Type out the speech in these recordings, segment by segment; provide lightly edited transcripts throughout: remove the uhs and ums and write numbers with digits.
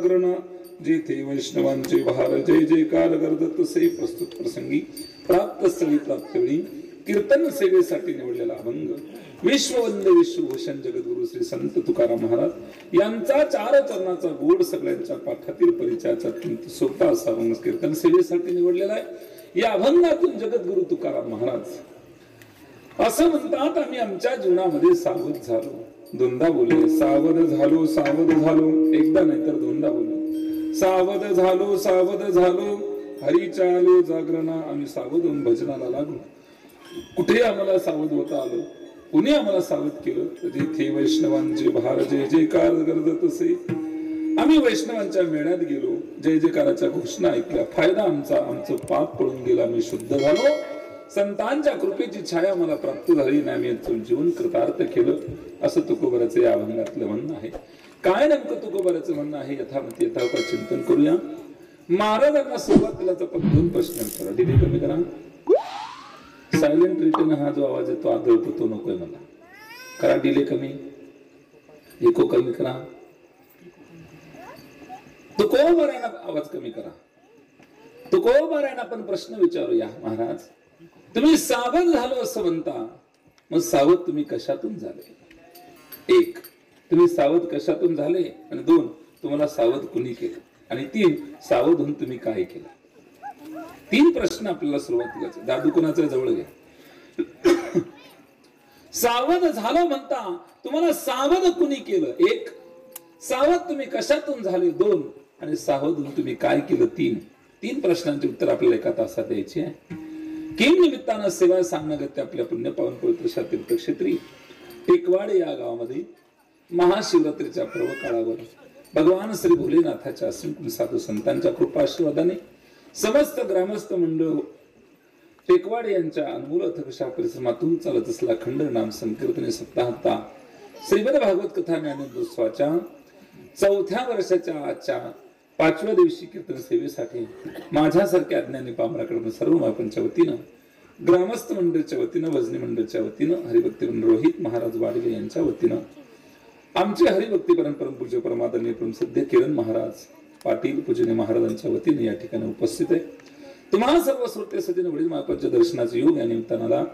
जागरण जेथे वैष्णवांचे भार जय जयकार गर्जत से प्रस्तुत प्रसंगी प्राप्त स्थळी प्राप्त वेळी कीर्तन सेवेसाठी निवडलेला अभंग विश्ववंदे विश्वभूषण जगद्गुरु श्री संत तुकाराम महाराज यांचा चार चरणाचा गोड सगळ्यांच्या पाठातील परिचयाचा अत्यंत सोपा असा अभंग कीर्तन सेवेसाठी निवडलेला आहे। या अभंगातून जगद्गुरु तुकाराम महाराज असं म्हणतात, आम्ही आमच्या जीवनामध्ये सावध झालो। दोनदा बोलले सावध झालो सावध झालो, एकदा नाही तर दोनदा बोलले सावध झालो सावध झालो, हरीच्या आलो जागरणा। आम्ही सावध होऊन भजनाला लागलो। कुठे आम्हाला सावध होता आलो, कुणी आम्हाला सावध केलं? जेथे वैष्णवांचे भार जय जयकार गर्जत असे, आम्ही वैष्णवांच्या मेळ्यात गेलो, जय जयकाराच्या घोषणा ऐकल्या, फायदा आमचं पाप पळून गेला, आम्ही शुद्ध झालो, संतांच्या कृपेची छाया मला प्राप्त झाली, आम्ही जीवन कृतार्थ केलं, असं तुकोबराचं या अभंगातलं म्हणणं आहे। काय नेमकं तुकोबराचं म्हणणं आहे यथामती यथावता चिंतन करूया। महाराजांना सुरुवातीला आपण दोन प्रश्न विचारा, डिले कमी करा, सायलेंट रिटर्न हा जो आवाज येतो आदळतो तो नकोय मला, करा डिले कमी, इको कमी करा, तुकोबरांना आवाज कमी करा। तुकोबरांना आपण प्रश्न विचारूया, महाराज तुम्ही सावध झालो असं म्हणता, मग सावध तुम्ही कशातून झाले? एक, तुम्ही सावध कशातून झाले, आणि दोन, तुम्हाला सावध कुणी केलं, आणि तीन, सावध होऊन तुम्ही काय केलं? तीन प्रश्न आपल्याला सुरुवातीला दादू कुणाच्या जवळ घ्या। सावध झालो म्हणता, तुम्हाला सावध कुणी केलं? एक, सावध तुम्ही कशातून झाले? दोन, आणि सावध होऊन तुम्ही काय केलं? तीन। तीन प्रश्नांचे उत्तर आपल्याला एका तासात द्यायचे आहे। किम निमित्तानं सेवा सांगण्यागत्या आपल्या पुण्य पावन पवित्र तीर्थक्षेत्री टेकवाडे या गावामध्ये महाशिवरात्रीच्या पर्व काळावर भगवान श्री भोलेनाथाच्या असीम साधू संतांच्या कृपा आशीर्वादाने समस्त ग्रामस्थ मंडळ टेकवाडे यांच्या अनमोल अथकशा परिश्रमातून चालत असला खंड नाम संकीर्तने सप्ताहता श्रीमद भागवत कथा ज्ञानोत्सवाच्या 4थ्या वर्षाच्या आजच्या 5व्या दिवशी कीर्तन सेवेसाठी माझ्यासारख्या अज्ञानी पामराकडून सर्व मापनच्या वतीनं, ग्रामस्थ मंडळच्या वतीनं, भजनी मंडळच्या वतीनं, हरिभक्ती रोहित महाराज वाडगे यांच्या वतीनं, आमचे हरिभक्ती परम पूज्य परमादरणीय परमसद्य किरण महाराज पाटील पूजनीय महाराजांच्या वतीने या ठिकाणी उपस्थित आहे। तुम्हाला सर्व श्रोते सदिन वडील मापाच्या दर्शनाचे योग या निमित्तानं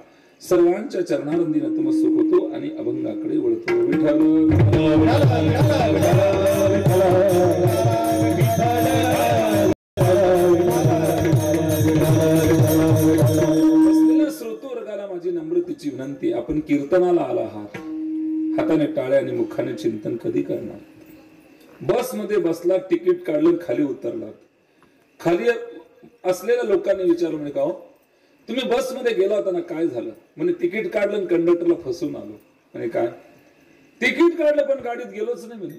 सर्वांच्या चरणारंदी नतमस्तक होतो आणि अभंगाकडे वळतो। श्रोतो वर्गाला माझी नम्रतेची विनंती, आपण कीर्तनाला आला आहात, हाताने टाळ्या आणि मुखाने चिंतन कधी करणार? बस मध्ये बसला, तिकीट काढलं, खाली उतरलात, खाली असलेल्या लोकांनी विचारलं म्हणे, का हो तुम्ही बस मध्ये गेला होता ना, काय झालं? म्हणे तिकीट काढलं, कंडक्टरला फसवून आलो। म्हणे काय? तिकीट काढलं पण गाडीत गेलोच नाही म्हणे,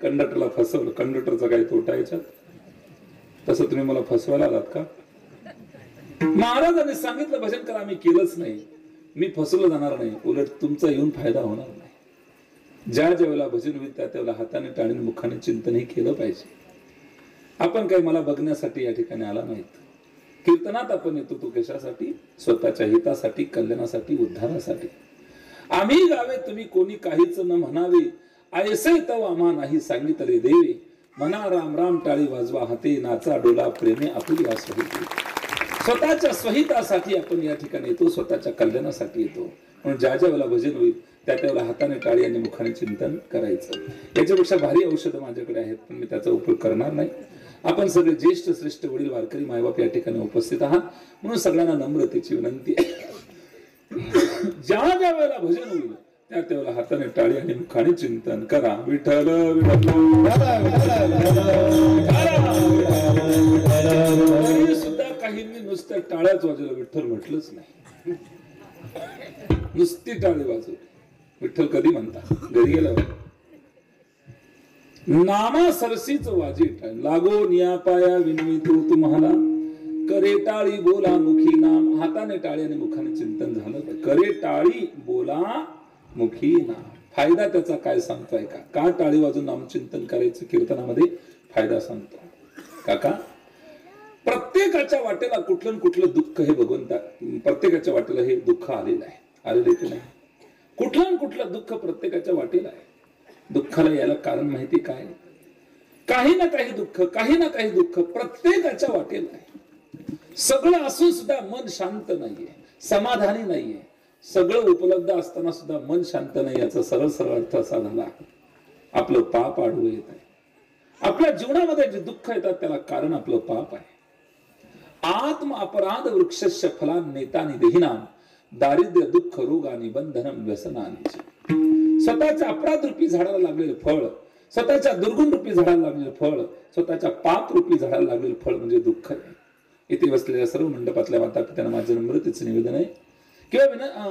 कंडक्टरला फसवलं। कंडक्टरचा काही तोटा याच्यात? तसं तुम्ही मला फसवायला आलात का? महाराजांनी सांगितलं भजन करा, आम्ही केलंच नाही, मी फसवलं जाणार नाही, उलट तुमचा येऊन फायदा होणार नाही। ज्या ज्यावेळेला भजन होईल त्या त्यावेळेला हाताने टाळीने मुखाने चिंतन हे केलं पाहिजे। आपण काही मला बघण्यासाठी या ठिकाणी आला नाहीत, कीर्तनात आपण येतो तो कशासाठी? स्वतःच्या हितासाठी, कल्याणासाठी, उद्धारासाठी। आम्ही गावे तुम्ही कोणी काहीच न म्हणावे, ऐसे तव आम्हा नाही सांगितले देवे, म्हणा राम राम टाळी वाजवा, हाते नाचा डोला, प्रेमे आपुल्या स्वहिते। स्वतःच्या स्वहितासाठी आपण या ठिकाणी येतो, स्वतःच्या कल्याणासाठी येतो, म्हणून ज्या ज्या वेळेला भजन होईल त्या त्यावेळेला हाताने टाळी आणि मुखाने चिंतन करायचं। याच्यापेक्षा भारी औषध माझ्याकडे आहेत, पण मी त्याचा उपयोग करणार नाही। आपण सगळे ज्येष्ठ श्रेष्ठ वडील वारकरी मायबाप या ठिकाणी उपस्थित आहात, म्हणून सगळ्यांना नम्रतेची विनंती आहे, ज्या ज्या वेळेला भजन होईल त्या त्यावेळेला हाताने टाळी आणि मुखाने चिंतन करा। विठ्ठल तरी सुद्धा काहींनी नुसत्या टाळ्याच वाजवल्या, विठ्ठल म्हटलंच नाही, नुसती टाळी वाजवली। विठ्ठल कधी म्हणता? घरी गेला नामा सरसीच वाजे लागो निया पाया विनवितो तुम्हाला, करे टाळी बोला मुखी नाम, हाताने टाळी आणि मुखाने चिंतन झालं, करे टाळी बोला मुखी नाम। फायदा त्याचा काय सांगतोय का? का टाळी वाजून नामचिंतन करायचं कीर्तनामध्ये फायदा सांगतो काका? प्रत्येकाच्या वाटेला कुठलं कुठलं दुःख हे भगवंता, प्रत्येकाच्या वाटेला हे दुःख आलेलं आहे, आलेलं की नाही? कुठलं कुठलं दुःख प्रत्येकाच्या वाटेला आहे। दुःखाला यायला कारण माहिती काय? काही ना काही दुःख, काही ना काही दुःख प्रत्येकाच्या वाटेला आहे. सगळं असून सुद्धा मन शांत नाहीये, समाधानी नाहीये. सगळं उपलब्ध असताना सुद्धा मन शांत नाही, याचा सरळ सरळ अर्थ असा झाला, आपलं पाप आडवं येत आहे. आपल्या जीवनामध्ये जे दुःख येतात त्याला कारण आपलं पाप आहे. आत्म अपराध वृक्षस्य फलान नेतानी देहिनाम दारिद्र्य दुःख रोग आणि बंधनम व्यसनानी. स्वतःच्या अपराध रूपी झाडाला लागलेलं फळ, स्वतःच्या दुर्गुण रूपी झाडाला लागलेलं फळ, स्वतःच्या पाप रूपी झाडाला लागलेलं फळ म्हणजे दुःख आहे. इथे बसलेल्या सर्व मंडपातल्या माता पित्यांना माझं नम्रतेचं निवेदन आहे किंवा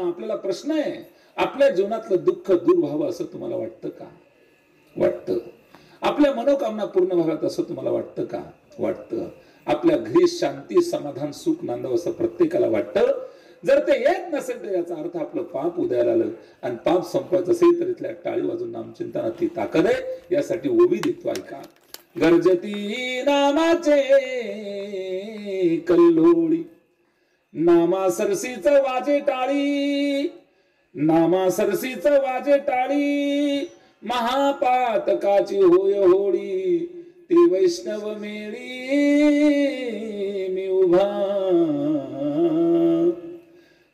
आपल्याला प्रश्न आहे, आपल्या जीवनातलं दुःख दूर व्हावं असं तुम्हाला वाटतं का? वाटतं. आपल्या मनोकामना पूर्ण व्हाव्यात असं तुम्हाला वाटतं का? वाटतं. आपल्या घरी शांती समाधान सुख नांदावं असं प्रत्येकाला वाटतं. जर ते येत नसेल तर याचा अर्थ आपलं पाप उदयाला आलं आणि पाप संपवायचं असेल तर इथल्या टाळी वाजून नामचिंतनात ती ताकद आहे. यासाठी ओवी देतो, ऐका. गर्जती नामाचे कल्लोळी, नामा सरसीच वाजे टाळी, नामा सरसीच वाजे टाळी, महापातकाची होय होळी, ती वैष्णव मेळी मी उभा.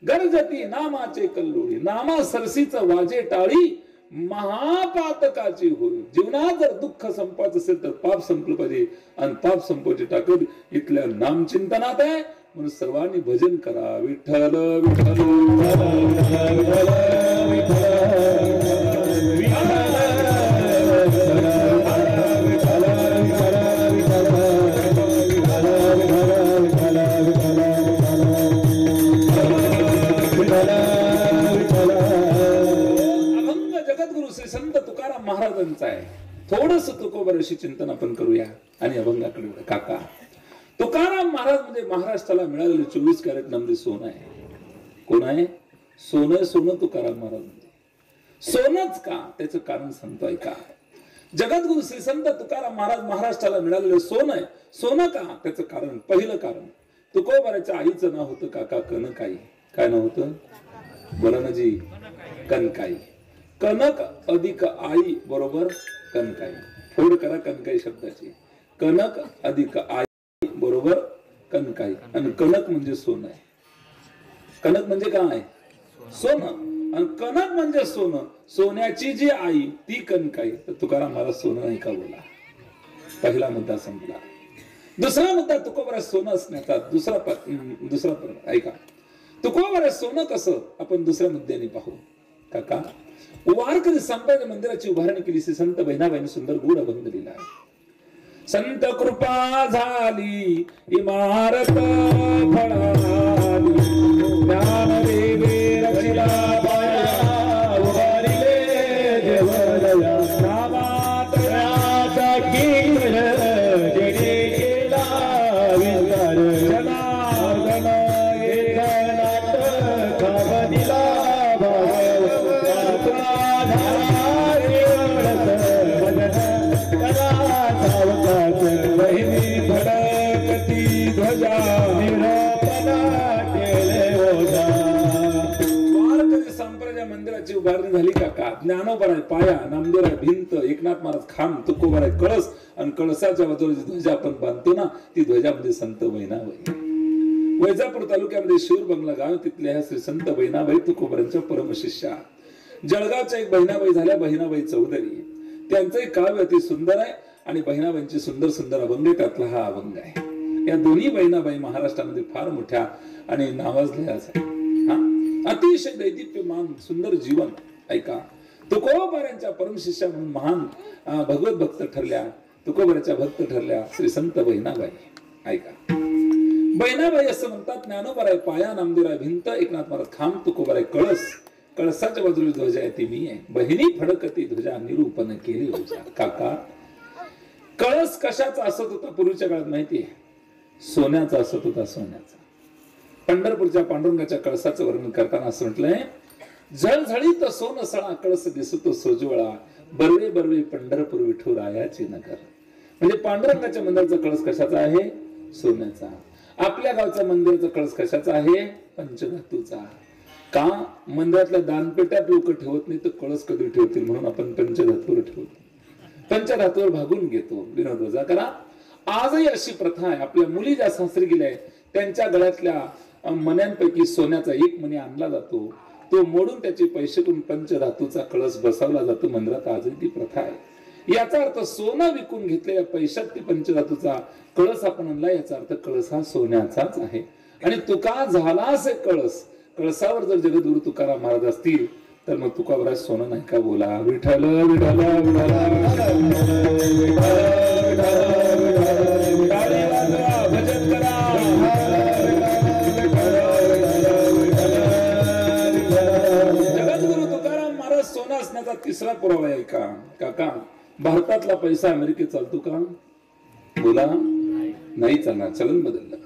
गर्जती नामाचे कल्लोळी, नामा सरसीच वाजे टाळी, महापातकाची होय. जीवनात जर दुःख संपवायचं असेल तर पाप संपलं पाहिजे आणि पाप संपवायची ताकद इथल्या नामचिंतनात आहे. म्हणून सर्वांनी भजन करा. विठ्ठल विठ्ठल विठ्ठल संत तुकाराम महाराजांचा आहे. थोडस तुकोबराशी चिंतन आपण करूया आणि अभंगाकडे. काका, तुकाराम महाराज म्हणजे महाराष्ट्राला मिळालेले 24 कॅरेट नमरी सोनं आहे. कोण आहे? सोनं. सोनं तुकाराम महाराज म्हणजे सोनच का? त्याचं कारण सांगतो, ऐका. जगद्गुरु श्री संत तुकाराम महाराज महाराष्ट्राला मिळालेलं सोनं आहे. सोनं का? त्याचं कारण, पहिलं कारण, तुकोबराच्या आईचं नाव होतं काका कनकाई. काय नाव होतं? बोला ना जी. कनकाई. कनक अधिक आई बरोबर कनकाई. फोड करा कनकाई शब्दाची. कनक अधिक आई बरोबर कनकाई. आणि कनक म्हणजे सोनं आहे. कनक म्हणजे काय? सोनं. आणि कनक म्हणजे सोनं. सोन्याची जी आई ती कनकाई. तर तुकाराम महाराज सोनं नाही का बोला? पहिला मुद्दा संपला. दुसरा मुद्दा तुकोबरा सोनं असण्याचा दुसरा ऐका. तुकोबरा सोनं कसं आपण दुसऱ्या मुद्द्याने पाहू. काका, वारकरी संप्रदाय मंदिराची उभारणी केली श्री संत बहिणाबाईंनी सुंदर गूढ अभंग लिहिला आहे. संत कृपा झाली इमारत फळाली, ज्ञान देवे रचिला बाया, उभारिले देवलया, नामात्रयाचा कीर्तन जेणे केला विचार, जनार्दन एकनाथ खावनिला संप्रदाय मंदिराची उभारणी झाली. काका, ज्ञानोबा पाया, नामदेव भिंत, एकनाथ महाराज खांब, तुकोबा कळस आणि कळसाच्या बाजूला जी ध्वजा आपण बांधतो ना ती ध्वजामध्ये संत बहिणाबाई. वैजापूर तालुक्यामध्ये शिवर बंगला गाव, तिथल्या श्री संत बहिणाबाई तुकोबारांच्या परमशिष्या. जळगावच्या एक बहिणाबाई झाल्या बहिणाबाई चौधरी. त्यांचं एक काव्य अति सुंदर आहे आणि बहिणाबाईंची सुंदर सुंदर अभंग त्यातला हा अभंग आहे. या दोन्ही बहिणाबाई महाराष्ट्रामध्ये फार मोठ्या आणि नावाजल्या आहेत. अतिशय दैदिप्यमान सुंदर जीवन. ऐका, तुकोबारांच्या परमशिष्या म्हणून महान भगवत भक्त ठरल्या, तुकोबाराच्या भक्त ठरल्या श्री संत बहिणाबाई. ऐका, बहिणाबाई असं म्हणतात, ज्ञानोबा पाया, नामदेवराय भिंत, एकनाथ महाराज खांब, तुकोबा कळस, कळसाच्या बाजूला ध्वजा आहे ती मी आहे, बहिणी फडकती ध्वजा निरूपण केली ध्वजा. काका, कळस कशाचा असत होता पूर्वीच्या काळात माहितीये? सोन्याचा असत होता, सोन्याचा. पंढरपूरच्या पांडुरंगाच्या कळसाचं वर्णन करताना असं म्हटलंय, झळझळीत सोन सळा कळस दिसतो सोजवळा, बरवे बरवे पंढरपूर विठुरायाचे नगर. म्हणजे पांडुरंगाच्या मंदिराचा कळस कशाचा आहे? सोन्याचा. आपल्या गावच्या मंदिराचा कळस कशाचा आहे? पंचधातूचा. का? मंदिरातल्या दानपेट्यात लोक ठेवत नाही तर कळस कधी ठेवतील म्हणून आपण पंचधातूवर ठेवतो. पंचधातूवर भागून घेतो. विनोद वजा करा. आजही अशी प्रथा आहे. आपल्या मुली ज्या सासरी गेल्या त्यांच्या गळ्यातल्या मण्यांपैकी सोन्याचा एक मणी आणला जातो, तो मोडून त्याचे पैसे करून पंचधातूचा कळस बसवला जातो मंदिरात. आजही ती प्रथा आहे. याचा अर्थ सोनं विकून घेतलेल्या पैशात ती पंचधातूचा कळस आपण आणला, याचा अर्थ कळस हा सोन्याचाच आहे. आणि तुका झाला असे कळस, कळसावर जर जगद्गुरु तुकाराम महाराज असतील तर मग तुकावराज सोनं नाही का? बोला विठ्ठल विठ्ठल भजन करा. जगद्गुरु तुकाराम महाराज सोनं असण्याचा तिसरा पुरावा आहे का? काका, भारतातला पैसा अमेरिकेत चालतो का? बोला नाही चालणार. चलन बदललं.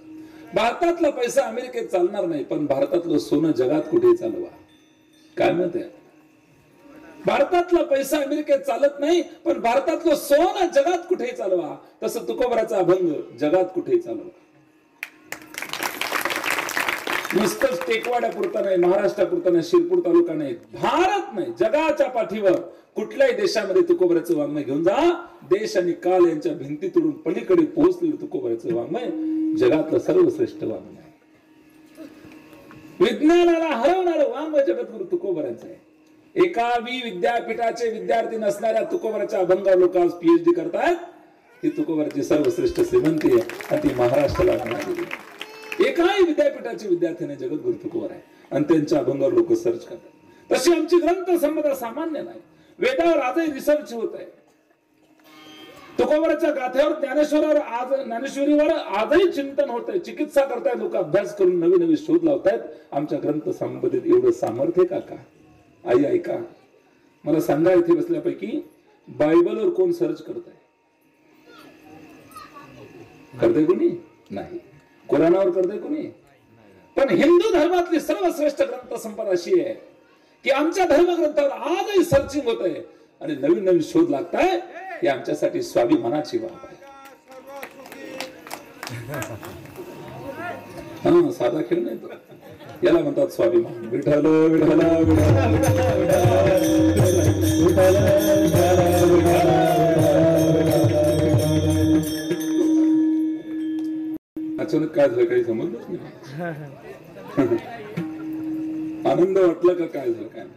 भारतातला पैसा अमेरिकेत चालणार नाही, पण भारतातलं सोनं जगात कुठे चालवा? काय मत आहे? भारतातला पैसा अमेरिकेत चालत नाही, पण भारतातलं सोनं जगात कुठे चालवा. तसं तुकोबराचा अभंग जगात कुठे चालवा. नुसतंच टेकवाड्यापुरता नाही, महाराष्ट्रापुरता नाही, शिरपूर तालुका नाही, भारत नाही, जगाच्या पाठीवर कुठल्याही देशामध्ये तुकोबराचं वाङ्मय घेऊन जा. देश आणि काल यांच्या भिंती तोडून पलीकडे पोहोचलेलं तुकोबराचं वाङ्मय जगातलं सर्वश्रेष्ठ वाङ्मय. विज्ञानाला हरवणारं वाङ्मय जगद्गुरु तुकोबराचं आहे. एका विद्यापीठाचे विद्यार्थी नसणाऱ्या तुकोबराच्या अभंगावर लोक आज PhD करतायत. ही तुकोबराची सर्वश्रेष्ठ श्रीमंती आहे आणि ती महाराष्ट्राला मिळालेली. एकाही विद्यापीठाचे विद्यार्थी नाही, जगद्गुरु तुकोबर आहे आणि त्यांच्या अभंगावर लोक सर्च करतात. तशी आमची ग्रंथ संपदा सामान्य नाही. वेदावर आजही रिसर्च होत आहे. तुकोबराच्या गाथ्यावर ज्ञानेश्वरीवर आजही चिंतन होत आहे. चिकित्सा करतायत लोक, अभ्यास करून नवीन नवीन शोध लावतायत. आमच्या ग्रंथ संपदेत एवढं सामर्थ्य काका? आई ऐका, मला सांगा, इथे बसल्यापैकी बायबलवर कोण सर्च करत आहे? करते कोणी? नाही. कुराणावर करते कोणी? पण हिंदू धर्मातली सर्वश्रेष्ठ ग्रंथ संपदा अशी आहे की आमच्या धर्मग्रंथावर आजही सर्चिंग होत आहे आणि नवीन नवीन शोध लागताय. ही आमच्यासाठी स्वाभिमानाची बाब आहे. हा साधा खेळ नाही तो, याला म्हणतात स्वाभिमान. विठ्ठल विठ्ठल अचानक काय झालं काही समजलंच नाही. आनंद वाटला का काय झालं काय नाही.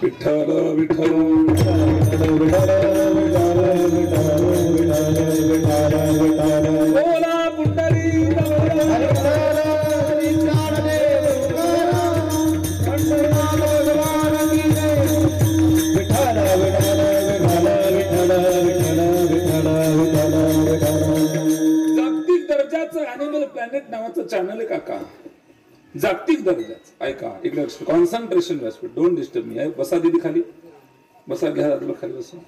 विठ्ठल विठ्ठल बोला पुंडरी जागतिक दर्जाचं अॅनिमल प्लॅनेट नावाचं चॅनल आहे काका. जागतिक दर्जाचं. ऐका इकडे कॉन्सन्ट्रेशन व्यासपीठ. Don't disturb me. बसा दीदी खाली बसा. घ्या खाली बसा.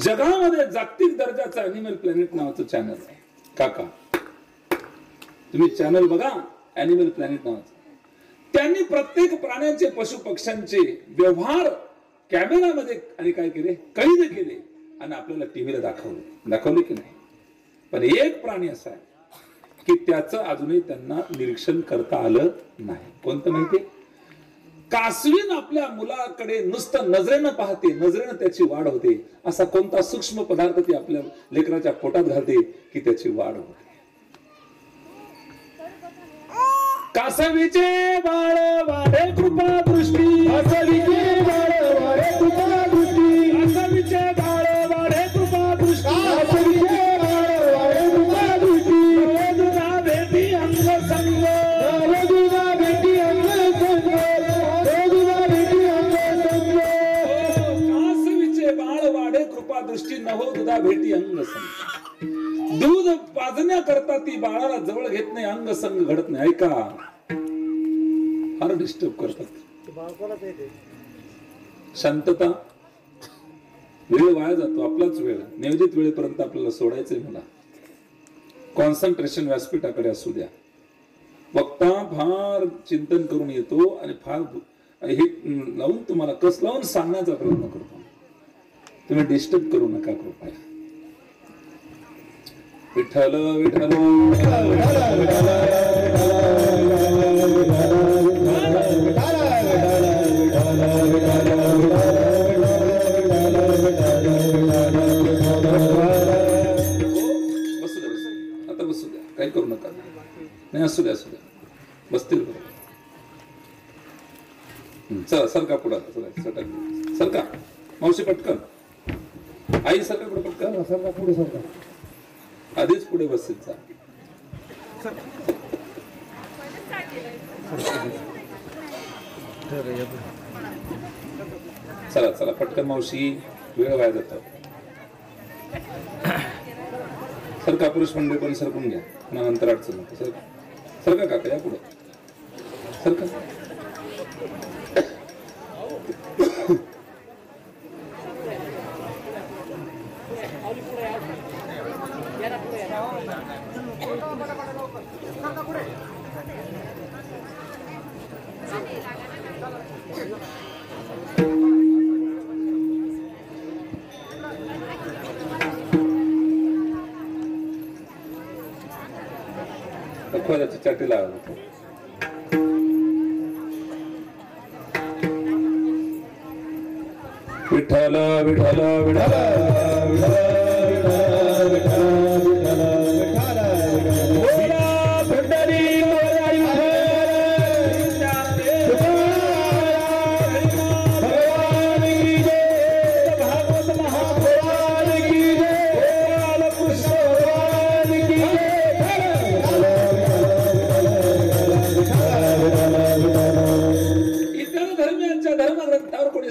जगामध्ये जागतिक दर्जाचं अॅनिमल प्लॅनेट नावाचं चॅनल आहे काका. तुम्ही चॅनल बघा अॅनिमल प्लॅनेट नावाचं. त्यांनी प्रत्येक प्राण्यांचे पशु पक्ष्यांचे व्यवहार कॅमेरामध्ये आणि काय केले, कैद केले आणि आपल्याला टीव्हीला दाखवले की नाही. पण एक प्राणी असा आहे की त्याचं अजूनही त्यांना निरीक्षण करता आलं नाही. कोणतं माहितीये? कासवीन आपल्या मुलाकडे नुसतं नजरेनं पाहते, नजरेनं त्याची वाढ होते. असा कोणता सूक्ष्म पदार्थ ती आपल्या लेकराच्या पोटात घालते की त्याची वाढ होते. कासवीचे बाळ वाढे कृपा दृष्टी, कासवीचे बाळ वाढे कृपा दृष्टी, कासवीचे बाळ वाढे कृपा दृष्टी, कासवीचे बाळ वाढे कृपा दृष्टी. नवदुना भेटी अंग संग, नवदुना भेटी अंग संग, नवदुना भेटी अंग संग. कासवीचे बाळ वाढे कृपा दृष्टी, नवदुना भेटी अंग संग. दूध पाजण्याकरता ती बाळाला जवळ घेत नाही, अंग संग घडत नाही. ऐका, फार डिस्टर्ब करतात. शांतता. वेळ वाया जातो, आपलाच वेळ. नियोजित वेळेपर्यंत आपल्याला सोडायचंय. मला कॉन्सन्ट्रेशन व्यासपीठाकडे असू द्या. वक्ता फार चिंतन करून येतो आणि फार हे लावून तुम्हाला कस लावून सांगण्याचा प्रयत्न करतो. तुम्ही डिस्टर्ब करू नका कृपया. विठ्ठल विठ्ठल विठ्ठल सरका पुढे सरका मावशी पटकन आई सरका पुढे पटकन सरका पुढे सरका आधीच पुढे बसत जा चला चला पटकन मावशी वेळ वाया जातो सरका पुरुष मंडळी पण सरकून घ्या नंतर अडचण नको सरका काका या पुढे सरका खोल्याची चाटी लावा विठ्ठल विठ्ठल विठ्ठल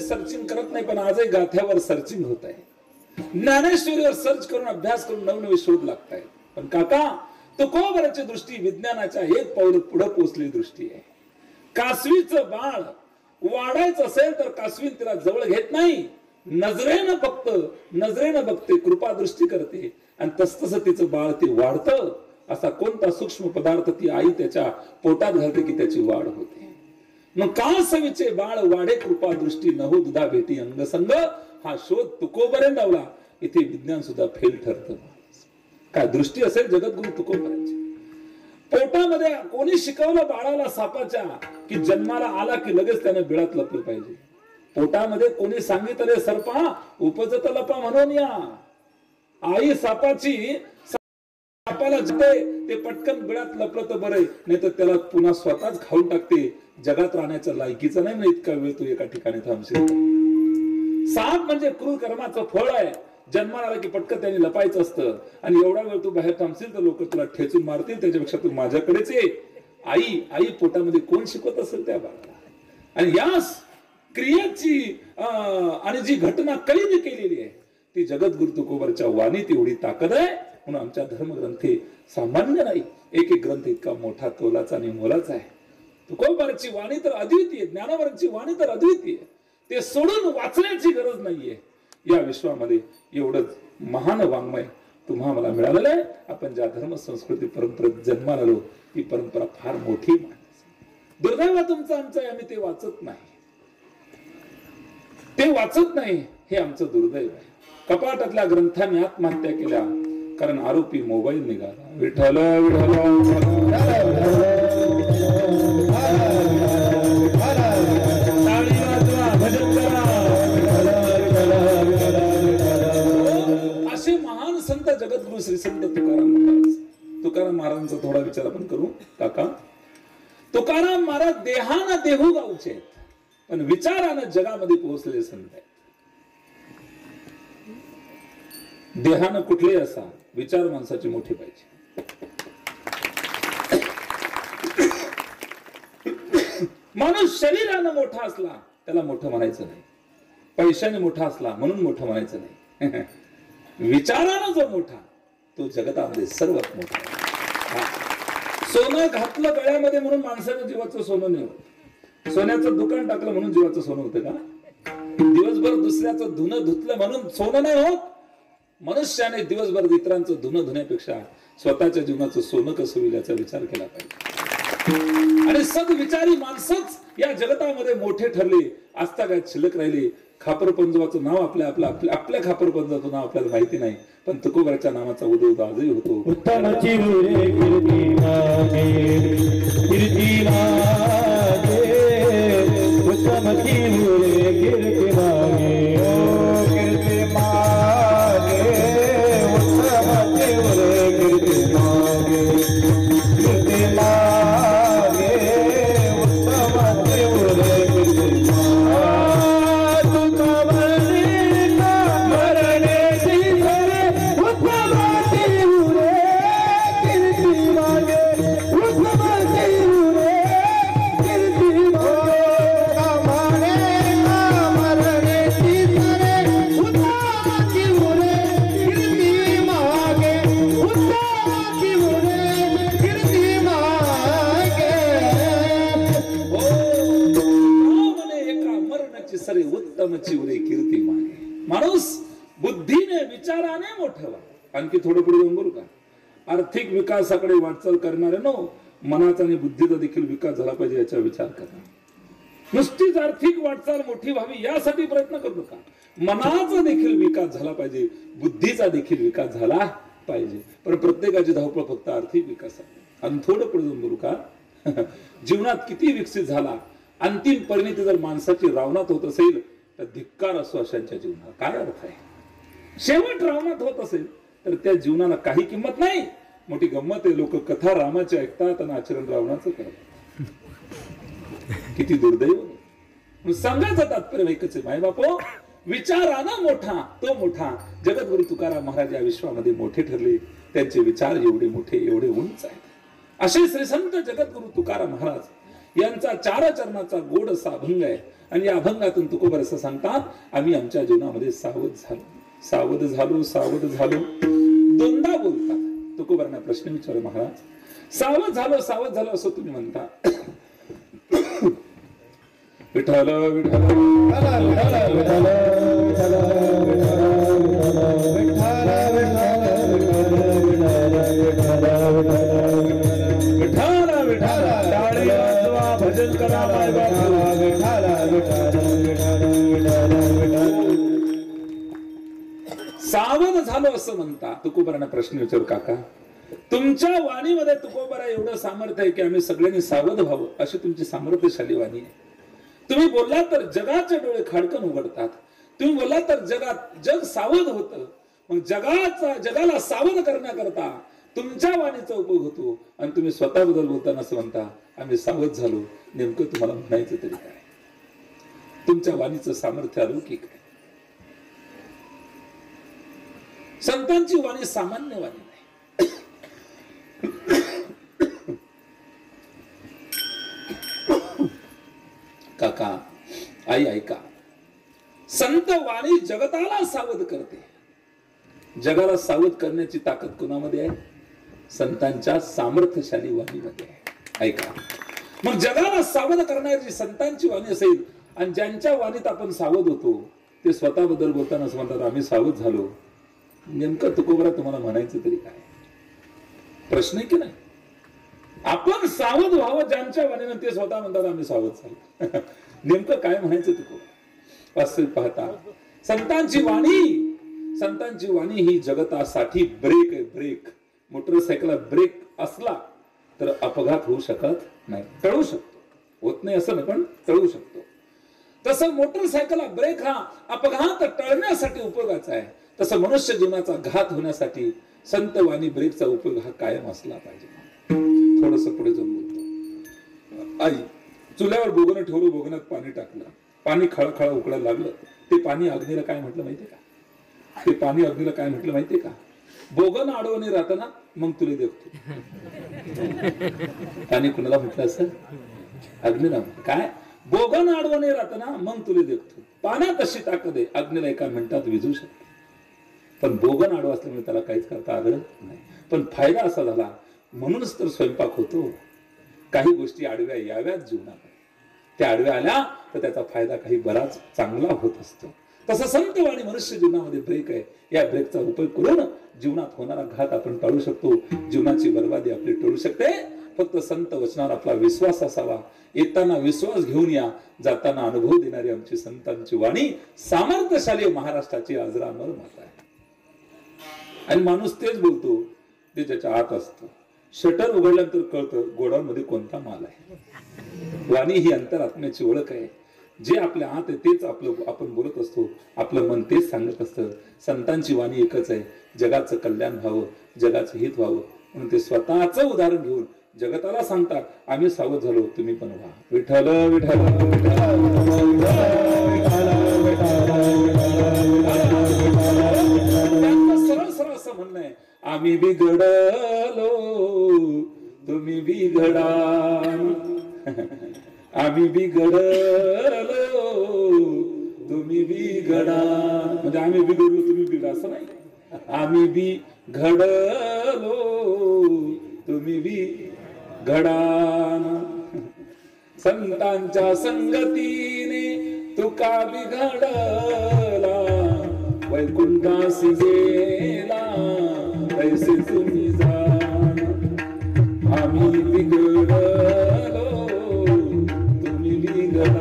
सर्चिंग करत नाही पण आजही गाथ्यावर सर्चिंग होत आहे ज्ञानेश्वरीवर सर्च करून अभ्यास करून नवनवे शोध लागत आहे पण काका तुकोबराची दृष्टी विज्ञानाच्या एक पाऊल पुढे पोहोचलेली दृष्टी आहे कासवीचं बाळ वाढायचं असेल तर कासवीन तिला जवळ घेत नाही नजरेनं बघते कृपा दृष्टी करते आणि तसतसं तिचं बाळ ते वाढतं असा कोणता सूक्ष्म पदार्थ ती आई त्याच्या पोटात घालते की त्याची वाढ होते मग कासवीचे बाळ वाढे कृपा दृष्टी नहू दुधा भेटी अंगसंग हा शोध तुकोबरे लावला इथे विज्ञान सुद्धा फेल ठरतं काय दृष्टी असेल जगद्गुरु तुकोबरांची पोटामध्ये कोणी शिकवलं बाळाला सापाच्या की जन्माला आला की लगेच त्याने बिळात लपलं पाहिजे पोटामध्ये कोणी सांगितले सर्पा उपजत लपा म्हणून या आई सापाची सापाला ते पटकन बिळात लपलं तर बरं नाही तर त्याला पुन्हा स्वतःच खाऊन टाकते जगात राहण्याच्या लायकीचा नाही ना इतका वेळ तू एका ठिकाणी थांबशील साप म्हणजे क्रूर कर्माचं फळ आहे जन्माला आला की पटकन त्यांनी लपायचं असतं आणि एवढा वेळ तू बाहेर थांबशील तर लोक तुला ठेचून मारतील त्याच्यापेक्षा तू माझ्याकडेच ये आई पोटामध्ये कोण शिकवत असेल त्या बाळाला आणि या क्रियेची आणि जी घटना कैद केलेली आहे ती जगद्गुरु तुकोबरच्या वाणीत एवढी ताकद आहे म्हणून आमच्या धर्मग्रंथे सामान्य नाही एक ग्रंथ इतका मोठा तोलाचा आणि मोलाचा आहे तुकोबराची वाणी तर अद्वितीय ज्ञानोबरांची वाणी तर अद्वितीय ते सोडून वाचण्याची गरज नाहीये या विश्वामध्ये एवढंच महान वाङ्मय तुम्हा मला मिळालेलं आहे आपण ज्या धर्म संस्कृती परंपरेत जन्माला आलो ती परंपरा फार मोठी दुर्दैव तुमचं आमचं आम्ही ते वाचत नाही हे आमचं दुर्दैव आहे कपाटातल्या ग्रंथांनी आत्महत्या केल्या कारण आरोपी मोबाईल निघाला विठ्ठल असे महान संत जगद्गुरु श्री संत तुकाराम महाराजांचा थोडा विचार आपण करू काका तुकाराम महाराज देहानं देहू गावचे आहेत पण विचारानं जगामध्ये पोहोचलेले संत आहेत देहानं कुठलेही असा विचार माणसाची मोठी पाहिजे माणूस शरीरानं मोठा असला त्याला मोठं म्हणायचं नाही पैशाने मोठा असला म्हणून मोठं म्हणायचं नाही विचारानं जो मोठा तो जगतामध्ये सर्वात मोठा सोनं घातलं गळ्यामध्ये म्हणून माणसाच्या जीवाचं सोनं नाही होत सोन्याचं दुकान टाकलं म्हणून जीवाचं सोनं होतं का दिवसभर दुसऱ्याचं धुणं धुतलं म्हणून सोनं नाही होत मनुष्याने दिवसभर इतरांचं धुणं धुण्यापेक्षा स्वतःच्या जीवनाचं सोनं कसं होईल याचा विचार केला पाहिजे आणि सद्विचारी माणसंच या जगतामध्ये मोठे ठरले आस्था काय शिल्लक राहिले खापरपंजवाचं नाव आपल्या खापरपंजवाचं नाव आपल्याला माहिती नाही पण तुकोबराच्या नावाचा उदय आजही होतो उत्तमाची विचाराची सरे उत्तम चिवरे कीर्ती माने. माणूस बुद्धीने विचाराने मोठं व्हा. आणखी थोडं पुढे जाऊन बोलू का? आर्थिक विकासाकडे वाटचाल करणारे नो मनाचा आणि बुद्धीचा देखील विकास झाला पाहिजे याचा विचार करा. नुसतीच आर्थिक वाटचाल मोठी व्हावी यासाठी प्रयत्न करू नका. मनाचा देखील विकास झाला पाहिजे, बुद्धीचा देखील विकास झाला पाहिजे. पण प्रत्येकाची धावपळ फक्त आर्थिक विकासासाठी. आणि थोडं पुढे जाऊन बोलू का? जीवनात किती विकसित झाला, अंतिम परिणती जर माणसाची रावणात होत असेल तर धिक्कार असो अशांच्या जीवनाला. काय अर्थ आहे? शेवट रावणात होत असेल तर त्या जीवनाला काही किंमत नाही. मोठी गंमत आहे, लोक कथा रामाची ऐकतात आणि आचरण रावणाचं करतात. किती दुर्दैव. सांगायचं तात्पर्य एकच आहे, माय बापो, विचारानं मोठा तो मोठा. जगद्गुरु तुकाराम महाराज या विश्वामध्ये मोठे ठरले. त्यांचे विचार एवढे मोठे, एवढे उंच आहेत. असे श्री संत जगद्गुरु तुकाराम महाराज यांचा 4 चरणाचा गोड असा अभंग आहे. आणि या अभंगातून तुकोबर असं सांगतात, आम्ही आमच्या जीवनामध्ये सावध झालो, सावध झालो, सावध झालो. दोनदा बोलतात. तुकोबरांना प्रश्न विचारू महाराज, सावध झालो, सावध झालो असं तुम्ही म्हणता. विठ्ठल विठ्ठल भजन करा. सावध झालो असं म्हणता. तुकोबरांना प्रश्न विचारू, काका तुमच्या वाणीमध्ये तुकोबरा एवढं सामर्थ्य आहे की आम्ही सगळ्यांनी सावध व्हावं अशी तुमची सामर्थ्यशाली वाणी आहे. तुम्ही बोललात तर जगाचे डोळे खाडकन उघडतात. तुम्ही बोललात तर जग सावध होतं. मग जगाला सावध करण्याकरता तुमच्या वाणीचा उपयोग होतो. आणि तुम्ही स्वतःबद्दल बोलताना असं म्हणता, आम्ही सावध झालो. नेमकं तुम्हाला म्हणायचं तरी काय? तुमच्या वाणीचं सामर्थ्य अलौकिक आहे. संतांची वाणी सामान्य वाणी नाही. काका, आई ऐका, संत वाणी जगताला सावध करते. जगाला सावध करण्याची ताकद कुणामध्ये आहे? संतांच्या सामर्थ्यशाली वाणीमध्ये आहे. ऐका, मग जगाला सावध करणारी संतांची वाणी असेल आणि ज्यांच्या वाणीत आपण सावध होतो ते स्वतःबद्दल बोलताना असं म्हणतात, आम्ही सावध झालो. नेमकं तुकोबरा तुम्हाला म्हणायचं तरी काय? प्रश्न आहे की नाही? आपण सावध व्हावं ज्यांच्या वाणीनं, ते स्वतः म्हणतात आम्ही सावध झालो. नेमकं काय म्हणायचं तुकोबरा? वास्तविक पाहता संतांची वाणी ही जगतासाठी ब्रेक आहे. ब्रेक. मोटरसायकलला ब्रेक असला तर अपघात होऊ शकत नाही. टळू शकतो, होत नाही असं नाही, पण टळू शकतो. तसं मोटरसायकलला ब्रेक हा अपघात टळण्यासाठी उपयोगाचा आहे. तसं मनुष्य जीवनाचा घात होण्यासाठी संत वाणी ब्रेकचा उपयोग हा कायम असला पाहिजे. थोडस पुढे जाऊन बोलतो. आई, चुल्यावर बोगणं ठेवलं, बोगण्यात पाणी टाकलं, पाणी खळखळ उकळायला लागलं. ते पाणी अग्नीला काय म्हटलं माहितीये का? ते पाणी अग्नीला काय म्हटलं माहितीये का? बोगन आडवणे राहताना मग तुला देखतो. पाणी कुणाला म्हटलं असं? अग्नीला. काय? बोगन आडवणे राहताना मग तुला देखतो. पाण्यात अशी ताकद आहे, अग्नीला एका मिनिटात विझू शकते. पण बोगन आडवा असल्यामुळे त्याला काहीच करता आलं नाही. पण फायदा असा झाला, म्हणूनच तर स्वयंपाक होतो. काही गोष्टी आडव्या याव्यात जीवनात. त्या आडव्या आल्या तर त्याचा फायदा काही बराच चांगला होत असतो. तसं संत वाणी मनुष्य जीवनामध्ये ब्रेक आहे. या ब्रेकचा उपयोग करून जीवनात होणारा घात आपण टाळू शकतो. जीवनाची बर्बादी आपली टळू शकते. फक्त संत वचनावर आपला विश्वास असावा. येताना विश्वास घेऊन या, जाताना अनुभव देणारी आमची संतांची वाणी सामर्थ्यशाली महाराष्ट्राची अजरामर माता आहे. आणि माणूस तेच बोलतो ते ज्याच्या आत असतं. शटर उघडल्यानंतर कळतं गोडाऊन मध्ये कोणता माल आहे. वाणी ही अंतरात्म्याची ओळख आहे. जे आपल्या आत आहे तेच आपण बोलत असतो. आपलं मन तेच सांगत असतं. संतांची वाणी एकच आहे, जगाचं कल्याण व्हावं, जगाचं हित व्हावं. म्हणून ते स्वतःचं उदाहरण घेऊन जगताला सांगतात, आम्ही सावध झालो, तुम्ही पण व्हा. विठ्ठल विठ्ठल सरळ सरळ असं म्हणणं आहे, आम्ही बिघडलो तुम्ही बिघडा. आम्ही बिघडलो तुम्ही बिघडा. म्हणजे आम्ही बिघडलो तुम्ही बिघडा असं नाही. आम्ही बिघडलो तुम्ही बिघडा. संतांच्या संगतीने तू तुका बिघडला वैकुंठासी गेला तैसे तुम्ही जाण आम्ही बिघडलो तुम्ही बिघडा.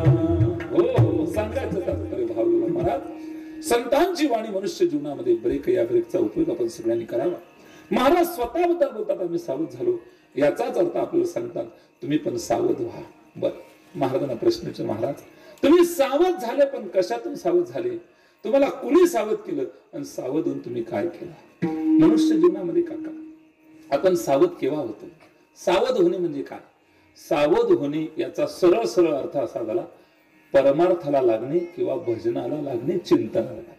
हो सांगायचं तात्पर्य भावला महाराज संतांची वाणी मनुष्य जीवनामध्ये ब्रेक या ब्रेकचा उपयोग आपण सगळ्यांनी करावा. महाराज स्वतःबद्दल बोलतात आम्ही सावध झालो याचाच अर्थ आपल्याला सांगतात तुम्ही पण सावध व्हा. बर महाराजांना प्रश्न विचार महाराज तुम्ही सावध झाले पण कशातून सावध झाले तुम्हाला कुणी सावध केलं आणि सावध होऊन तुम्ही काय केलं. मनुष्य जीवनामध्ये काका आपण सावध केव्हा होतो. सावध होणे म्हणजे काय. सावध होणे याचा सरळ सरळ अर्थ असा झाला परमार्थाला लागणे किंवा भजनाला लागणे चिंतनाला लागणे.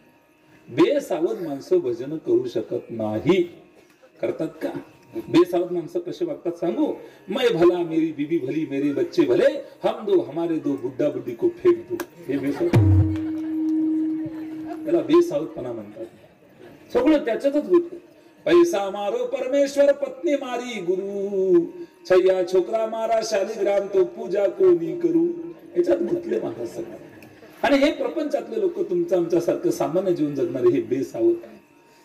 बेसावध माणसं भजन करू शकत नाही. करतात का. बेसावध माणसं कसे वागतात सांगू. मैं भला मेरी बीबी भली मेरे बच्चे भले हम दो हमारे दो बुड्ढा बुड्ढी को फेक दो. हे बेसावध त्याला बेसावधपणा म्हणतात. सगळं त्याच्यातच गुंतलं. पैसा मारो परमेश्वर पत्नी मारी गुरु छैया छोकरा मारा शालिग्राम तो पूजा कोणी करू. याच्यात गुंतले महाराज सगळं. आणि हे प्रपंचातले लोक तुमचं आमच्यासारखं सामान्य जीवन जगणारे हे बेसावध आहे.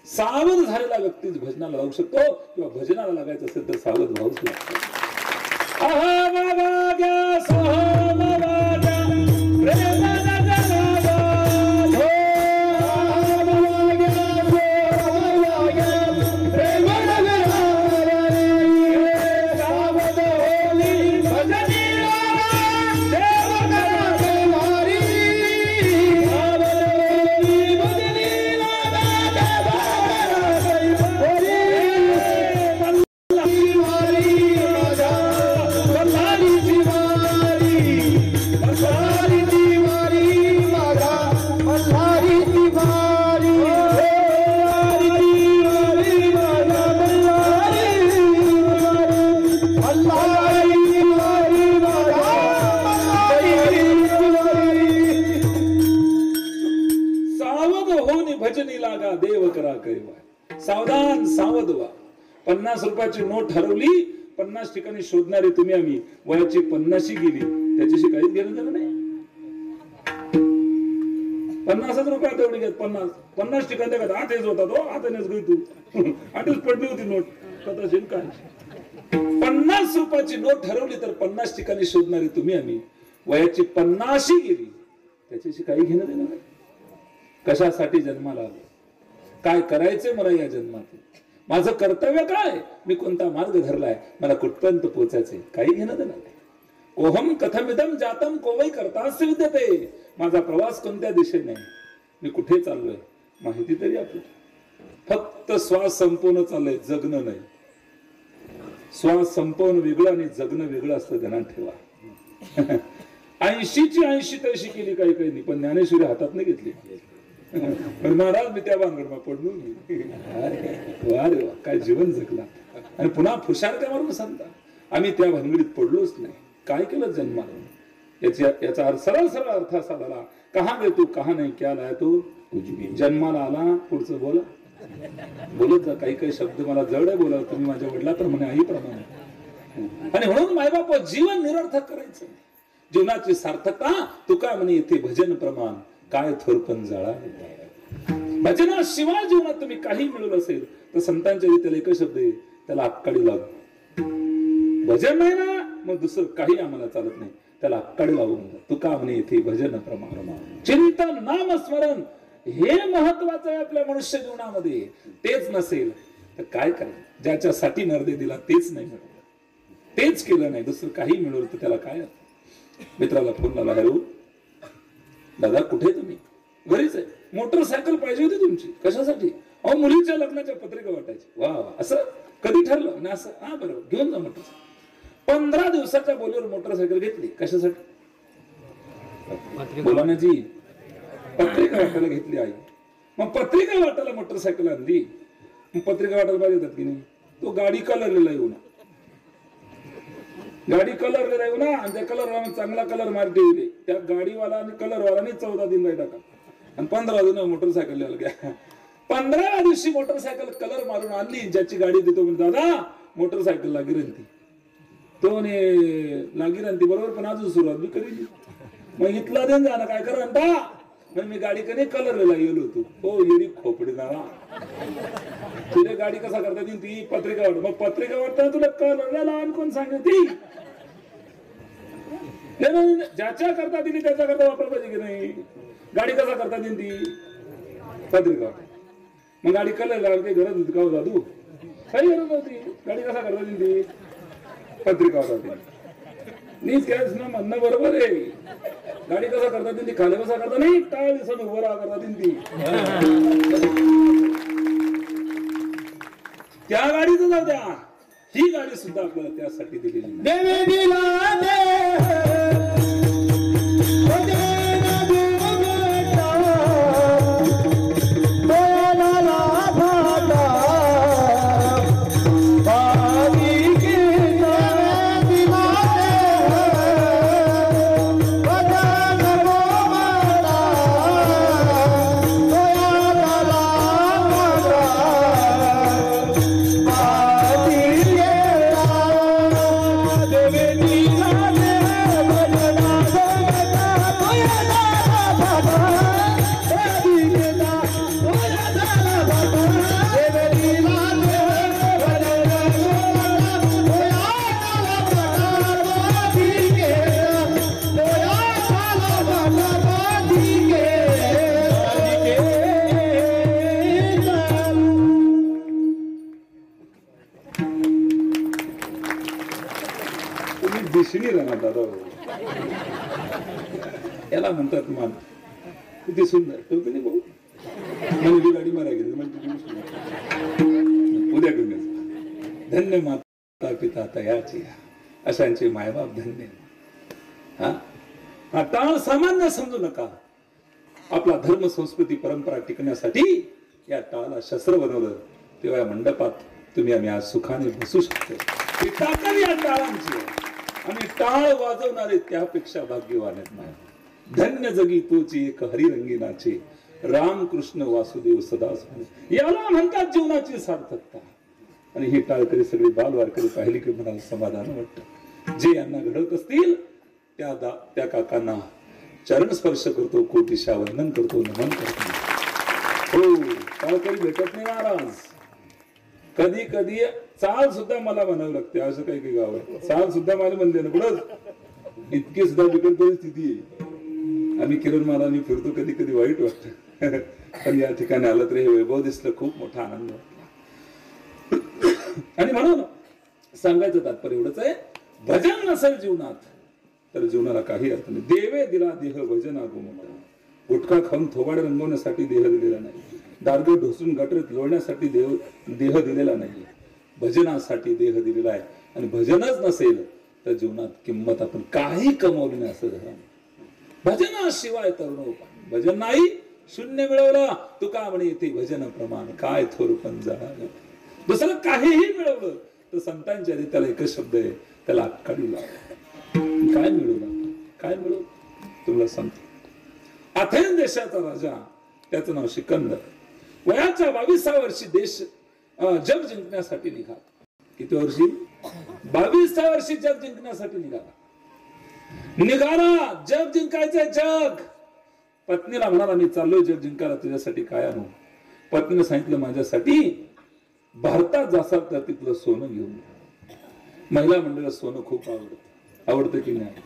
सावध झालेला व्यक्तीच भजनाला लागू शकतो किंवा भजनाला लागायचं असेल तर सावध व्हावंच लागतं. सावधान सावध व्हा. 50 रुपयाची नोट हरवली 50 ठिकाणी शोधणारे तुम्ही आम्ही वयाची 50शी गेली त्याच्याशी काहीच घेणं देणं नाही. 50 रुपयात एवढी घेत 50 ठिकाणी का आतेच होता तो आतानेच गई तू आठच पडली होती नोट कदाचित काय. 50 रुपयाची नोट हरवली तर 50 ठिकाणी शोधणारे तुम्ही आम्ही वयाची 50शी गेली त्याच्याशी काही घेणं देणं नाही. कशासाठी जन्माला आलो काय करायचंय मला या जन्मात माझं कर्तव्य काय मी कोणता मार्ग धरलाय मला कुठपर्यंत पोहोचायचंय काही घेणं देणं नाही. कोहम कथमिदम जातम कोवै कर्तास्य विद्यते. माझा प्रवास कोणत्या दिशेने मी कुठे चाललोय माहिती तरी आपल्याला. फक्त श्वास संपवणं चाललंय जगणं नाही. श्वास संपवणं वेगळं आणि जगणं वेगळं असतं ध्यानात ठेवा. 80ची 80 तशी केली काही काही नाही पण ज्ञानेश्वरी हातात नाही घेतली. महाराज मी त्या भानगडमा पडलो अरे वा काय जीवन जगला आणि पुन्हा फुशार का मारून सांगता आम्ही त्या भानगडीत पडलोच नाही. काय केलं जन्माला याचा सरळ सरळ अर्थ असा झाला कहा गए तू कहा नाही क्या लाया तू जन्माला आला. पुढचं बोला बोलत जा. काही काही शब्द मला जड आहे बोला तुम्ही माझ्या वडिला तर म्हणे आई प्रमाणे. आणि म्हणून मायबाप जीवन निरर्थक करायचं जीवनाची सार्थकता तुका म्हणे येथे भजन प्रमाण काय थोरपण जाळा. भजनाशिवाय जीवनात तुम्ही काही मिळवलं असेल तर संतांच्या त्याला एकच शब्द आहे त्याला अक्काडी लागू. भजन नाही ना मग दुसरं काही आम्हाला चालत नाही त्याला अक्काडी लागू म्हणतात. तुका म्हणे येथे भजन प्रमाण चिंतन नामस्मरण हे महत्वाचं आहे आपल्या मनुष्य जीवनामध्ये. तेच नसेल तर काय करायचं. ज्याच्यासाठी नरदे दिला तेच नाही मिळवलं तेच केलं नाही दुसरं काही मिळवलं तर त्याला काय. मित्राला फोन लावला हॅलो दादा कुठे तुम्ही घरीच आहे. मोटरसायकल पाहिजे होती तुमची कशासाठी. अहो मुलीच्या लग्नाच्या पत्रिका वाटायची. वा वा असं कधी ठरलं ना असं हा बरोबर घेऊन जा मोटरसायकल. 15 दिवसाच्या बोलीवर मोटरसायकल घेतली कशासाठी बोलाण्याची पत्रिका वाटायला घेतली आई. मग पत्रिका वाटायला मोटरसायकल आणली. मग पत्रिका वाटायला पाहिजे होतात की नाही. तो गाडी कलरलेला येऊ ना गाडी कलर येऊ ना आणि त्या कलर चांगला कलर मारते होते त्या गाडीवाला आणि कलरवाला 14 दिन नाही टाका आणि 15 दिन मोटरसायकल घ्या. 15व्या दिवशी मोटरसायकल कलर मारून आणली ज्याची गाडी देतो म्हणजे दादा मोटरसायकल गिरंती तो लागी रांती बरोबर पण अजून सुरुवात बी करेल. मग इथला देऊन जाणं काय करा मग मी गाडी कधी कलर वेळेला गेलो होतो हो येरी खोपडी नावा तुझ्या गाडी कसा करता येईल ती पत्रिका वाटत मग पत्रिका वाटताना तुला कलर लावून कोण सांगते ज्याच्या करता दिली त्याच्या करता वापर पाहिजे की नाही गाडी कसा करता येईल ती पत्रिका मग गाडी कलर लावली काही गरज होती का हो दादू काही गरज नव्हती गाडी कसा करता येईल ती पत्रिका वाटत नी त्याच ना म्हणणं बरोबर आहे गाडी कसा करता येईल ती खाली कसा करता नाही टाळ दिवसानं उभं राहा करता येईल ती त्या गाडीचं जाऊ द्या ही गाडी सुद्धा आपल्याला त्यासाठी दिलेली याला म्हणतात मान किती सुंदर ठेवते नाही भाऊ म्हणजे गाडी मारा गेली उद्या घेऊन धन्य माता पिता तयाची अशांचे मायबाप धन्य हा टाळ सामान्य समजू नका आपला धर्म संस्कृती परंपरा टिकण्यासाठी या टाळाला शस्त्र बनवलं तेव्हा या मंडपात तुम्ही आम्ही आज सुखाने बसू शकतो ही ताकद या टाळांची आणि टाळ वाजवणारे त्यापेक्षा भाग्यवान आहेत नाही धन्य जगी तोची एक हरिरंगीनाचे रामकृष्ण वासुदेव सदा याला म्हणतात जीवनाची सार्थकता आणि ही टाळकरी सगळी बालवारकरी पाहिली की मनाला समाधान वाटतं जे यांना घडवत असतील त्या काकांना चरण स्पर्श करतो कोटीशा वंदन करतो नमन करतो हो टाळकरी भेटत नाही महाराज कधी कधी चाल सुद्धा मला म्हणावं लागते असं काही काही गाव आहे चाल सुद्धा मला म्हणते ना पुढं इतकी सुद्धा बिकट परिस्थिती आहे आम्ही किरण महाराजांनी फिरतो कधी कधी वाईट वाटत पण या ठिकाणी आलं तर हे वैभव दिसलं खूप मोठा आनंद वाटला आणि म्हणून सांगायचं तात्पर्य एवढंच आहे भजन नसेल जीवनात तर जीवनाला काही अर्थ नाही देवे दिला देह भजन मोठा गुटखा खाऊन थोबाड रंगवण्यासाठी देह दिलेला नाही दारगं ढोसून गटरीत लोळण्यासाठी देह दिलेला नाही भजनासाठी देह दिलेला आहे आणि भजनच नसेल तर जीवनात किंमत आपण काही कमवली नाही असं झालं भजनाशिवाय तरुण उपाय भजन नाही शून्य मिळवलं तुका म्हणे येते भजन प्रमाण काय थोर पण झालं दुसरं काहीही मिळवलं तर संतांच्या आधी त्याला एकच शब्द आहे त्याला आकाडी लाव काय मिळवलं काय मिळवलं तुम्हाला सांगतो अथेन देशाचा राजा त्याचं नाव सिकंदर वयाच्या 22व्या वर्षी देश जग जिंकण्यासाठी निघाला किती वर्षी 22व्या वर्षी जग जिंकण्यासाठी निघाला जग जिंकायचंय जग पत्नीला म्हणाला मी चाललोय जग जिंकायला तुझ्यासाठी काय आणू पत्नीने सांगितलं माझ्यासाठी भारतात जासाल तर तिथलं सोनं घेऊन महिला मंडळाला सोनं खूप आवडतं की नाही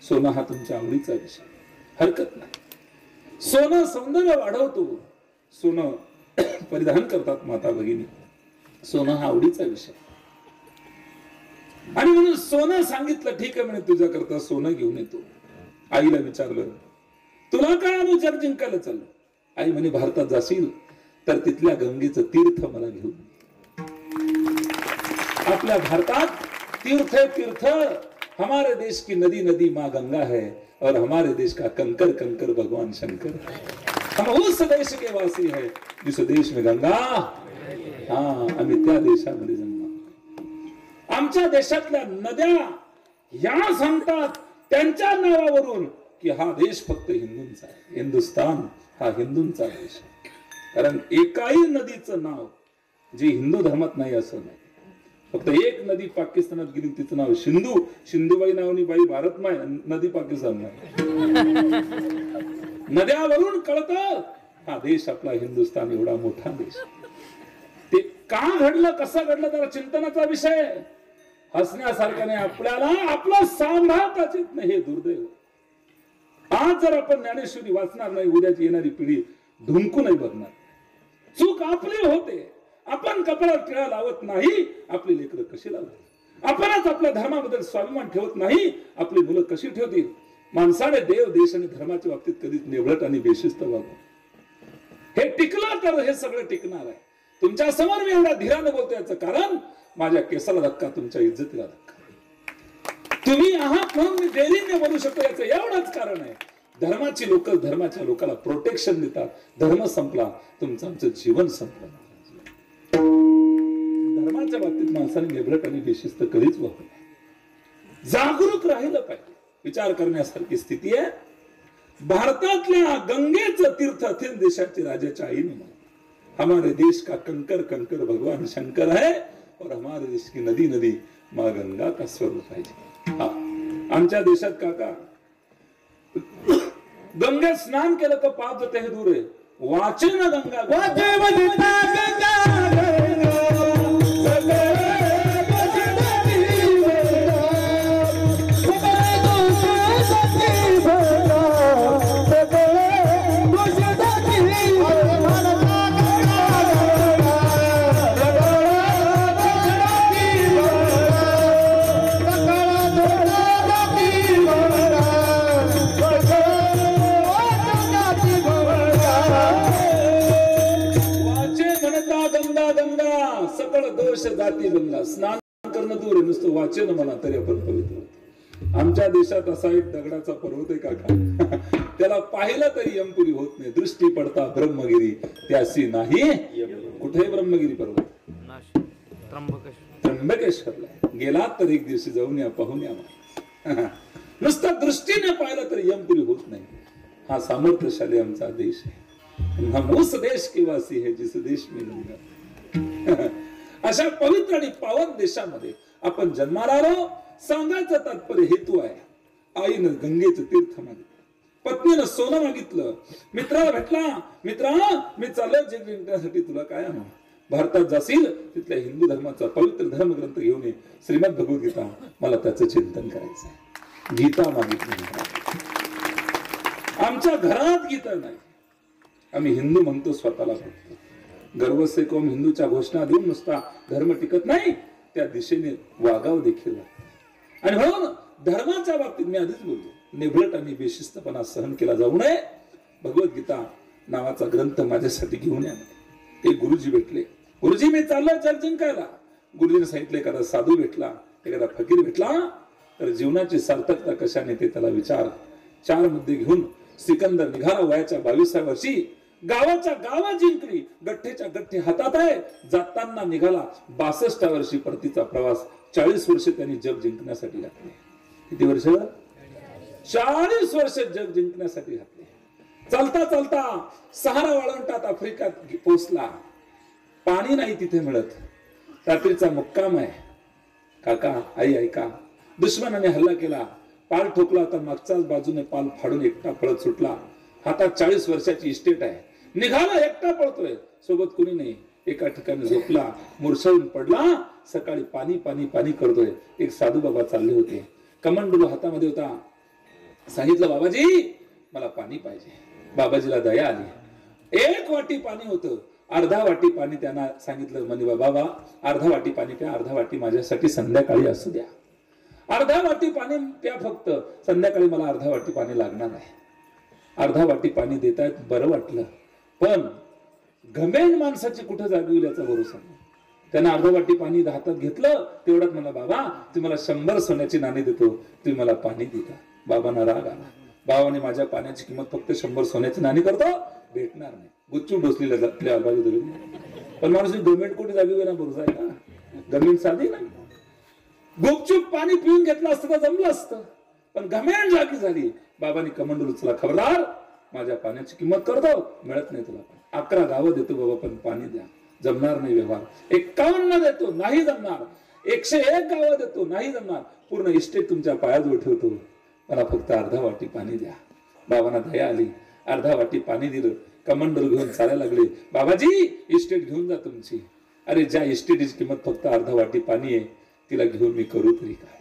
सोनं हा तुमच्या आवडीचा विषय हरकत नाही सोनं सौंदर्य वाढवतो सोनं परिधान करतात माता भगिनी सोनं हा आवडीचा विषय आणि म्हणून सोनं सांगितलं ठीक आहे म्हणे तुझ्या करता सोनं घेऊन येतो आईला विचारलं तुला काय आणू जग जिंकायला चाललं आई म्हणे भारतात जाशील तर तिथल्या गंगेचं तीर्थ मला घेऊन आपल्या भारतात तीर्थ तीर्थ हमारे देश की नदी नदी माँ गंगा है और हमारे देश का कंकर कंकर भगवान शंकर हम उस देश के वासी है जिस देश में गंगा हाँ आम्ही त्या देशामध्ये जन्म आमच्या देशातल्या नद्या या सांगतात त्यांच्या नावावरून की हा देश फक्त हिंदूंचा आहे हिंदुस्तान हा हिंदूंचा देश कारण एकाही नदीचं नाव जे हिंदू धर्मात नाही असं नाही फक्त एक नदी पाकिस्तानात गेली, तिचं नाव सिंधू. सिंधुबाई नावानी बाई भारतमाय, नदी पाकिस्तान. नद्यावरून कळत हा देश आपला हिंदुस्थान एवढा मोठा देश. ते का घडलं, कसं घडलं, त्याला चिंतनाचा विषय. हसण्यासारखं नाही. आपल्याला आपलं सांभाळताच येत नाही, हे दुर्दैव. आज जर आपण ज्ञानेश्वरी वाचणार नाही, उद्याची येणारी पिढी ढुंकू नाही बघणार. चूक आपली होते. आपण कपाळात टिळा लावत नाही, आपली लेकरं कशी लावतील. आपणच आपल्या धर्माबद्दल स्वाभिमान ठेवत नाही, आपली मुलं कशी ठेवतील. माणसाने देव, देश आणि धर्माच्या बाबतीत कधीच निवडत आणि बेशिस्त वागू. हे टिकलं तर हे सगळं टिकणार आहे. तुमच्या समोर मी एवढा धीराने बोलतो, याचं कारण माझ्या केसाला धक्का, तुमच्या इज्जतीला धक्का. तुम्ही आहात म्हणून मी देरीने बोलू शकतो, याचं एवढंच कारण आहे. धर्माची लोक धर्माच्या लोकांना प्रोटेक्शन देतात. धर्म संपला, तुमचं आमचं जीवन संपलं. धर्माच्या बाबतीत माणसाने निबरट आणि बेशिस्त कधीच वागू नये. जागरूक राहिलं पाहिजे. विचार करण्यासारखी स्थिती आहे. भारतातल्या गंगेचं तीर्थ अथेन देशाचे राजाच्या आईने म्हणाले, हमारे देश का कंकर कंकर भगवान शंकर है और हमारे देश की नदी नदी माँ गंगा का स्वरूप है. आमच्या देशात काका गंगेत स्नान केलं तर पाप जाते हे दूर आहे. वाचे ना गंगा जाती गंगा. स्नान करणं दूर आहे, नुसतं वाचन म्हणा तरी आपण पवित्र होतो. आमच्या देशात असा एक दगडाचा पर्वत आहे काका, त्याला पाहिलं तरी यमपुरी होत नाही. दृष्टी पडता ब्रह्मगिरी त्यासी नाही. कुठे ब्रह्मगिरी पर्वत? त्र्यंबकेश्वरला. गेलात तर एक दिवशी जाऊन या, पाहून या. नुसतं दृष्टीने पाहिलं तरी यमपुरी होत नाही. हा सामर्थ्यशाली आमचा देश आहे. हम उस देश के वासी है जिस देश में गंगा. अशा पवित्र आणि पावन देशामध्ये आपण जन्माला आलो. सांगायचं तात्पर्य हेतू आहे. आईनं गंगेचं तीर्थ मागितलं, पत्नीनं सोनं मागितलं, मित्राला भेटला, मित्रा मी चाललोय जग जिंकण्यासाठी, तुला काय आणू. भारतात जाशील तिथल्या हिंदू धर्माचा पवित्र धर्मग्रंथ घेऊन ये, श्रीमद भगवद्गीता, मला त्याचं चिंतन करायचंय. गीता मागितली. आमच्या घरात गीता नाही. आम्ही हिंदू म्हणतो स्वतःला फक्त. गर्व से कौम हिंदूच्या घोषणा देऊन नुसता धर्म टिकत नाही, त्या दिशेने वागाव देखील. आणि म्हणून धर्माच्या बाबतीत मी आधीच बोललो, निभृत आणि बेशिस्तपणा सहन केला जाऊ नये. भगवद्गीता नावाचा ग्रंथ माझ्यासाठी घेऊन या. एक गुरुजी भेटले. गुरुजी मी चाललोय जग जिंकायला. गुरुजीने सांगितलं, एखादा साधू भेटला, एखादा फकीर भेटला तर जीवनाची सार्थकता कशाने ते त्याला विचार. 4 मुद्दे घेऊन सिकंदर निघाला. वयाच्या 22व्या वर्षी गावाच्या गावा जिंकली, गठ्ठेच्या गठ्ठे हातात आहे. जाताना निघाला 62व्या वर्षी परतीचा प्रवास. 40 वर्ष त्यांनी जग जिंकण्यासाठी घातले. किती वर्ष? 40 वर्ष जग जिंकण्यासाठी घातले. चालता चालता सहारा वाळवंटात आफ्रिकात पोहोचला. पाणी नाही तिथे मिळत. रात्रीचा मुक्काम आहे. काका आई ऐका, दुश्मनाने हल्ला केला, पाल ठोकला, तर मागच्याच बाजूने पाल फाडून एकटा पळत सुटला. हातात 40 वर्षाची इस्टेट आहे. निघाला, एकटा पळतोय, सोबत कोणी नाही. एका ठिकाणी झोपला, मुरसळून पडला. सकाळी पाणी पाणी पाणी करतोय. एक साधू बाबा चालले होते, कमंडलू हातामध्ये होता. सांगितलं, बाबाजी मला पाणी पाहिजे. बाबाजीला दया आली. 1 वाटी पाणी होतं. अर्धा वाटी पाणी त्यांना सांगितलं, म्हणे बाबा अर्धा वाटी पाणी प्या, अर्धा वाटी माझ्यासाठी संध्याकाळी असू द्या. अर्धा वाटी पाणी प्या फक्त, संध्याकाळी मला अर्धा वाटी पाणी लागणार आहे. अर्धा वाटी पाणी देतायत, बरं वाटलं. पण घमेंड माणसाची कुठं जागविल याचा भरोसा नाही. त्यांना अर्धा वाटी पाणी हातात घेतलं. तेवढ्यात मला, बाबा तुम्हाला 100 सोन्याची नाणी देतो, तुम्ही मला पाणी देता. बाबांना राग आला. बाबाने माझ्या पाण्याची किंमत फक्त 100 सोन्याची नाणी करतो, भेटणार नाही. गुच्चू डोसलेल्या पण माणूस गव्हर्नमेंट कुठे जागी ना भरोसा आहे का? गव्हर्नमेंट साधी ना. गुपचूप पाणी पिऊन घेतलं असतं तर जमलं असतं. पण गव्हर्नमेंट जागी झाली. बाबांनी कमांडर उचला, खबरदार माझ्या पाण्याची किंमत करतो, मिळत नाही तुला. 11 गावं देतो बाबा, पण पाणी द्या. जमणार नाही व्यवहार. 51 देतो, नाही जमणार. 101 गावं देतो, नाही जमणार, पूर्ण इस्टेट तुमच्या पायाजवळ ठेवतो, मला फक्त अर्धा वाटी पाणी द्या. बाबांना दया आली, अर्धा वाटी पाणी दिलं. कमांडर घेऊन चालायला लागले. बाबाजी इस्टेट घेऊन जा तुमची. अरे ज्या इस्टेटीची किंमत फक्त अर्धा वाटी पाणी आहे, तिला घेऊन मी करू तरी काय?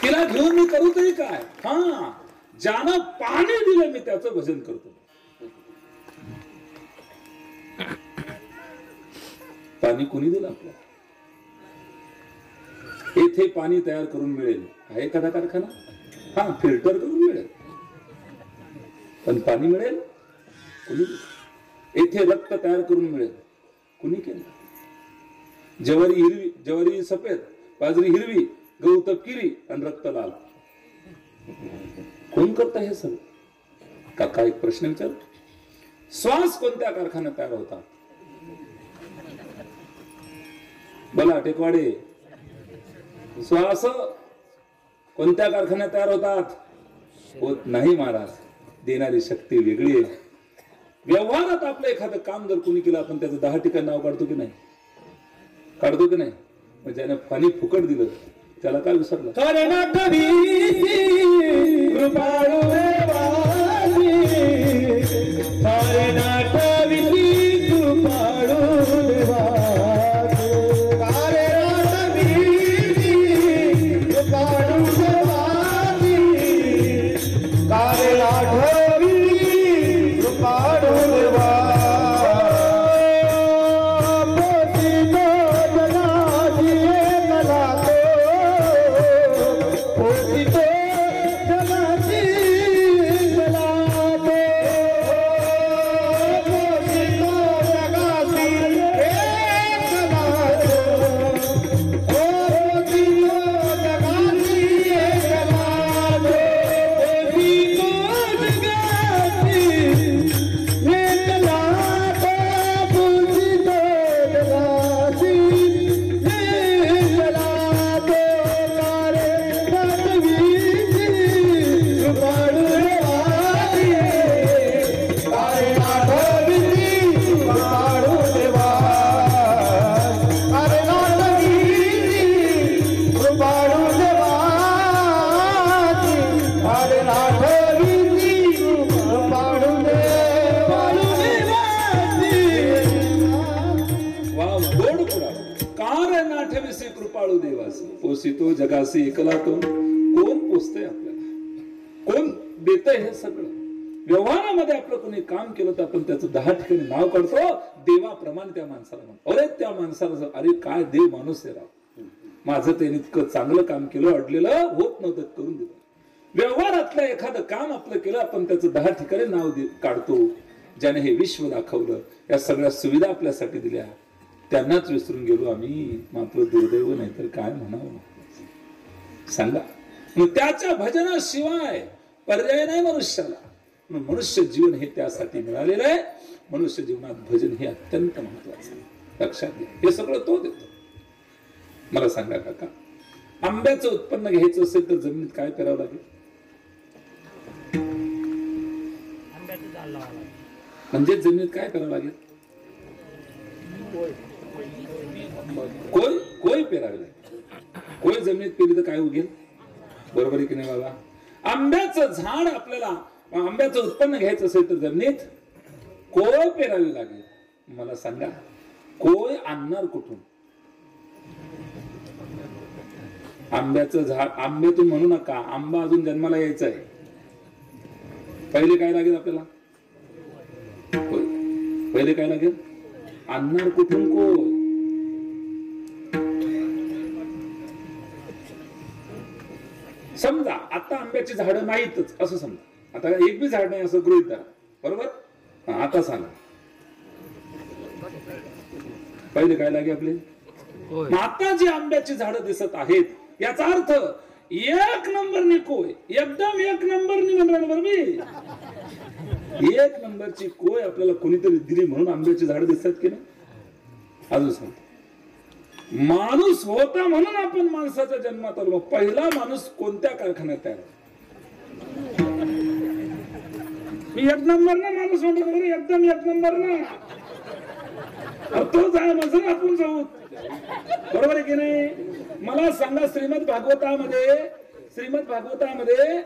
तिला घेऊन मी करू तरी काय? हा, ज्यानं पाणी दिलं मी त्याचं भजन करतो. पाणी कोणी दिलं आपल्याला? येथे पाणी तयार करून मिळेल, आहे एखादा कारखाना? हा, फिल्टर करून मिळेल, पण पाणी मिळेल कोणी? येथे रक्त तयार करून मिळेल, कुणी केलं? ज्वारी हिरवी, ज्वारी सफेद, बाजरी हिरवी, गहू तपकिरी आणि रक्त लाल, कोण करत हे सगळं? काका एक प्रश्न विचार, श्वास कोणत्या कारखान्यात तयार होता? बोला टेकवाडे, श्वास कोणत्या कारखान्यात तयार होतात? होत नाही महाराज, देणारी शक्ती वेगळी आहे. व्यवहारात आपलं एखादं काम जर कोणी केलं, आपण त्याचं 10 ठिकाणी नाव काढतो की नाही? काढतो की नाही? मग ज्याने पाणी फुकट दिलं त्याला काय विसरलं? पोसितो जगासी एकला तो, कोण पोचतंय आपल्याला? कोण देतंय हे सगळं? व्यवहारामध्ये आपलं कोणी काम केलं तर आपण त्याचं 10 ठिकाणी नाव काढतो, देवाप्रमाणे त्या माणसाला म्हणतो. अरे त्या माणसाला, अरे काय देव माणूस आहे राव, माझं त्याने इतकं चांगलं काम केलं, अडलेलं होत नव्हतं, करून दिलं. व्यवहारातलं एखादं काम आपलं केलं, आपण त्याचं 10 ठिकाणी नाव काढतो. ज्याने हे विश्व दाखवलं, या सगळ्या सुविधा आपल्यासाठी दिल्या, त्यांनाच विसरून गेलो आम्ही. मात्र दुर्दैव, नाही तर काय म्हणावं सांगा. मग त्याच्या भजनाशिवाय पर्याय नाही मनुष्याला. मनुष्य जीवन हे त्यासाठी मिळालेलं आहे. मनुष्य जीवनात भजन हे अत्यंत महत्वाचं आहे, लक्षात घ्या. हे सगळं तो देतो. मला सांगा काका, आंब्याचं उत्पन्न घ्यायचं असेल तर जमिनीत काय करावं लागेल? म्हणजे जमिनीत काय करावं लागेल? कोय पेरावे लागेल. कोय जमिनीत पेरली तर काय उगेल? बरोबर आहे की नाही बाबा? आंब्याचं झाड आपल्याला, आंब्याचं उत्पन्न घ्यायचं असेल तर जमिनीत कोय पेरावी लागेल. मला सांगा, कोय आणणार कुठून? आंब्याचं झाड, आंब्यातून म्हणू नका, आंबा अजून जन्माला यायचा आहे. पहिले काय लागेल आपल्याला? कोय. पहिले काय लागेल? आणणार कुठून कोय? समजा आता आंब्याची झाडं नाहीतच असं समजा, आता एक बी झाड नाही असं गृहीत धरा, बरोबर? आता सांगा पहिले काय लागेल आपले? आता जी आंब्याची झाडं दिसत आहेत याचा अर्थ 1 नंबरने कोय, एकदम 1 नंबरने म्हणणार बरं मी, 1 नंबरची कोय आपल्याला कोणीतरी दिली म्हणून आंब्याची झाडं दिसतात की नाही? अजून सांगतो, माणूस होता म्हणून आपण माणसाच्या जन्मात आलो. पहिला माणूस कोणत्या कारखान्यात तयार? मी 1 नंबर ना माणूस म्हणतो, एकदम 1 नंबर ना तो जाय माझं आपण जाऊ. बरोबर आहे की नाही? मला सांगा, श्रीमद भागवतामध्ये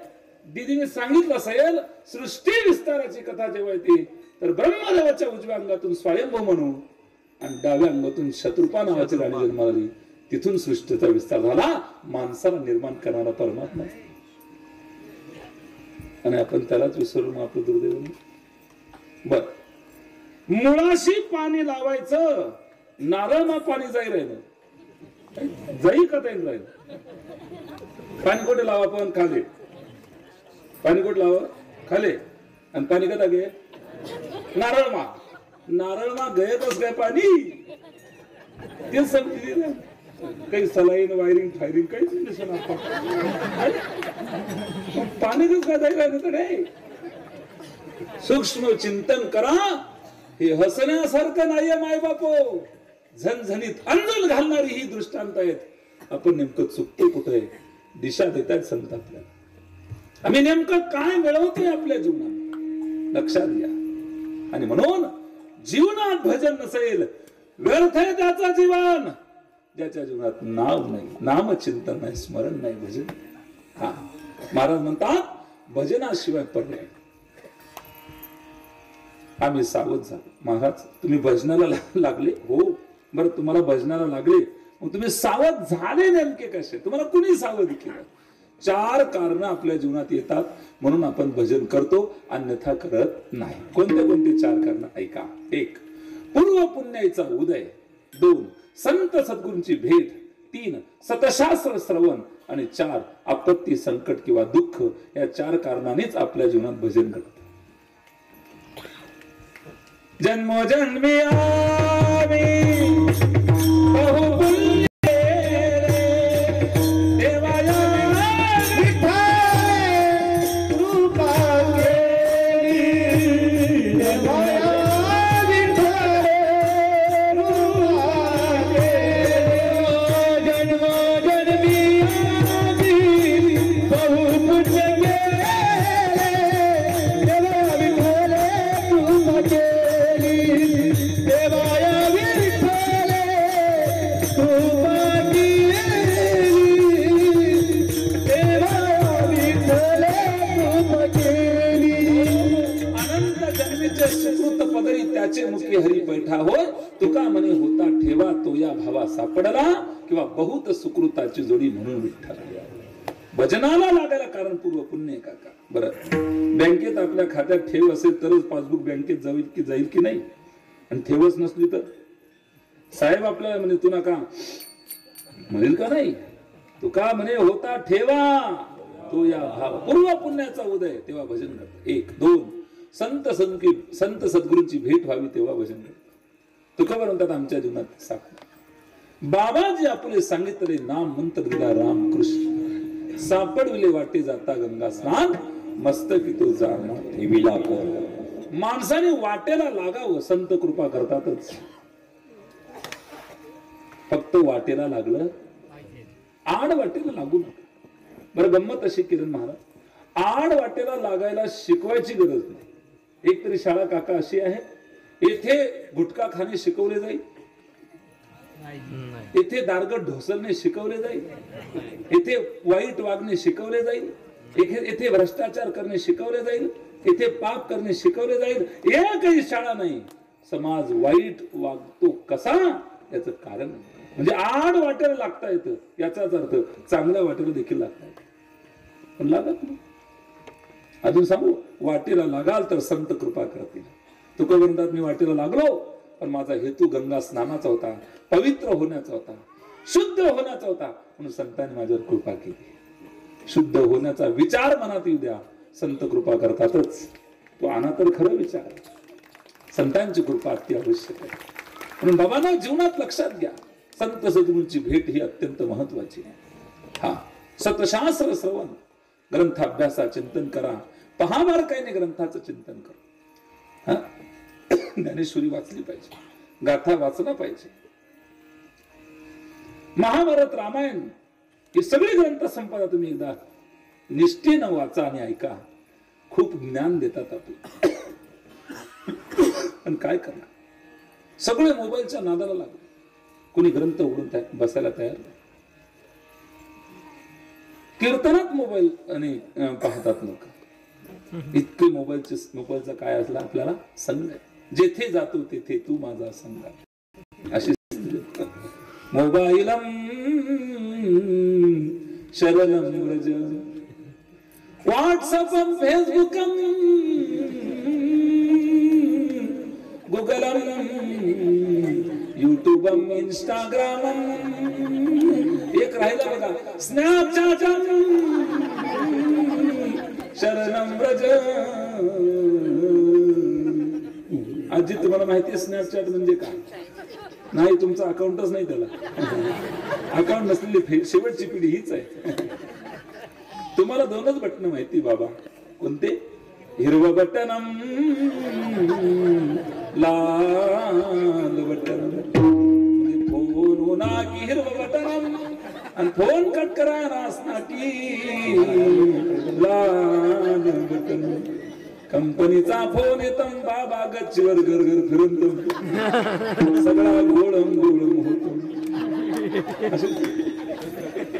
दीदीने सांगितलं असेल, सृष्टी विस्ताराची कथा जेव्हा येते तर ब्रह्मदेवाच्या उजव्या अंगातून स्वयंभू म्हणू आणि डाव्या अंगातून शत्रुपा नावाची राणी जन्माला आली. तिथून सृष्टीचा विस्तार झाला. माणसाला निर्माण करणारा परमात्मा, आणि आपण त्यालाच विसरून आपलं दुर्दैव. बर, मुळाशी पाणी लावायचं, नारळमा पाणी जाई राहिलं, जाई का जाईल राहिलं. पाणी कुठे लावा? पण खाले. पाणी कुठे लावा? खाले. आणि पाणी कदा गे? नारळमा. नारळमा गयतच काय पाणी? ते समजली ना. काही सलाईन वायरिंग फायरिंग काहीच नसेल. पाणी कसं काय जाईल राहिलं तर नाही. सूक्ष्म चिंतन करा. हे हसण्यासारखं नाहीये माय बापो. झणझणीत अंजल घालणारी ही दृष्टांत आहेत. आपण नेमकं चुकतो कुठे? दिशा देतात संत आपल्याला. आम्ही नेमकं काय मिळवतोय आपल्या जीवनात लक्षात घ्या. आणि म्हणून जीवनात भजन नसेल, व्यर्थ आहे त्याचा जीवन. ज्याच्या जीवनात नाव नाही, नामचिंतन नाही, स्मरण नाही, भजन. हा, महाराज म्हणतात भजनाशिवाय पर्याय. आम्ही सावध झालो. महाराज तुम्ही भजनाला लागले? हो. बरं, तुम्हाला भजनाला लागले, मग तुम्ही सावध झाले नेमके कसे? तुम्हाला कुणी सावध केलं? 4 कारण आपल्या जीवनात येतात म्हणून आपण भजन करतो, अन्यथा करत नाही. कोणते 4 कारण ऐका. 1. पूर्व पुण्याचा उदय. 2. संत सद्गुरूंची भेट. 3. सतशास्त्र श्रवण. आणि 4. आपत्ती, संकट किंवा दुःख. या 4 कारणानेच आपल्या जीवनात भजन घडतं. जन्मोजन्मी आम्ही बहुपुण्य देवाया त्याचे मुखी हरी पैठा होय. तुका म्हणे होता ठेवा तो या भावा सापडला, किंवा बहुत सुकृताची जोडी म्हणून विठ्ठल. भजनाला लागायला कारण पूर्व पुण्य काका. बरं, बँकेत आपल्या खात्यात ठेव असेल तरच पासबुक बँकेत जाईल की नाही? आणि ठेवच नसली तर साहेब आपल्याला म्हणे तू नका म्हणेल का नाही? तुका म्हणे होता ठेवा तो या भावा. पूर्व पुण्याचा उदय तेव्हा भजन करत. 1. 2. संत सद्गुरूंची भेट व्हावी तेव्हा भजन करत. तुका म्हणतात आमच्या जीवनात सापड. बाबाजी आपले सांगितले नाम मंत्र दिला राम कृष्ण. सापडविले वाटे जाता गंगा स्नान, मस्तकी तो जाणा ठेविला कोण. माणसाने वाटेला लागावं, संत कृपा करतातच. फक्त वाटेला लागलं, आड वाटेला लागू नका. बरं, गंमत अशी किरण महाराज, आड वाटेला लागायला शिकवायची गरज नाही. एक तरी शाळा काका अशी आहे, येथे गुटखा खाणे शिकवले जाईल, येथे दारगट ढोसलणे शिकवले जाईल, येथे वाईट वागणे शिकवले जाईल, येथे भ्रष्टाचार करणे शिकवले जाईल, येथे पाप करणे शिकवले जाईल. एकही शाळा नाही. समाज वाईट वागतो कसा याचं कारण म्हणजे आड वाटेला लागता येतं, याचाच अर्थ चांगल्या वाटेला देखील लागता येतं. पण लागत नाही. अजून सांगू, वाटेला लागाल तर संत कृपा करतील. तुका म्हणतात मी वाटेला लागलो, पण माझा हेतू गंगा स्नानाचा होता, पवित्र होण्याचा होता, शुद्ध होण्याचा होता, म्हणून संतांनी माझ्यावर कृपा केली. शुद्ध होण्याचा विचार मनात येऊ द्या, संत कृपा करतातच. तो आणा तर खरं विचार. संतांची कृपा अति आवश्यक आहे. म्हणून बाबांना जीवनात लक्षात घ्या, संत सद्गुरूंची भेट ही अत्यंत महत्वाची आहे. हा, सतशास्त्र श्रवण, ग्रंथाभ्यासा चिंतन करा. पहा बारकाईने ग्रंथाचं चिंतन करा. ज्ञानेश्वरी वाचली पाहिजे, गाथा वाचला पाहिजे. महाभारत, रामायण ही सगळी ग्रंथ संपदा तुम्ही एकदा निष्ठेनं वाचा आणि ऐका. खूप ज्ञान देतात आपले. पण काय करणार, सगळे मोबाईलच्या नादाला लागले. कोणी ग्रंथ उघडून बसायला तयार नाही. कीर्तनात मोबाईल आणि पाहतात लोक. इतके मोबाईलचा काय असला आपल्याला संग आहे. जेथे जातो तेथे तू माझा संग. अशी मोबाईलम शरणम व्रज, व्हॉट्सअपम फेसबुकम गुगलम युट्यूबम इंस्टाग्रामम, एक राहिला बघा स्नॅपचॅटम शरणम व्रज. आजी तुम्हाला माहिती आहे स्नॅपचॅट म्हणजे काय? नाही, तुमचं अकाउंटच नाही त्याला. अकाउंट नसलेली शेवटची पिढी हीच आहे. तुम्हाला दोनच बटन माहिती बाबा. कोणते? हिरवं बटनम लाल बटन. फोन होना की हिरवं बटनम, आणि फोन कट करायला असना की लाल बटन. कंपनीचा फोन येतो बाबा गच्चीवर घर घर फिरून सगळा गोळम गोळम होतो.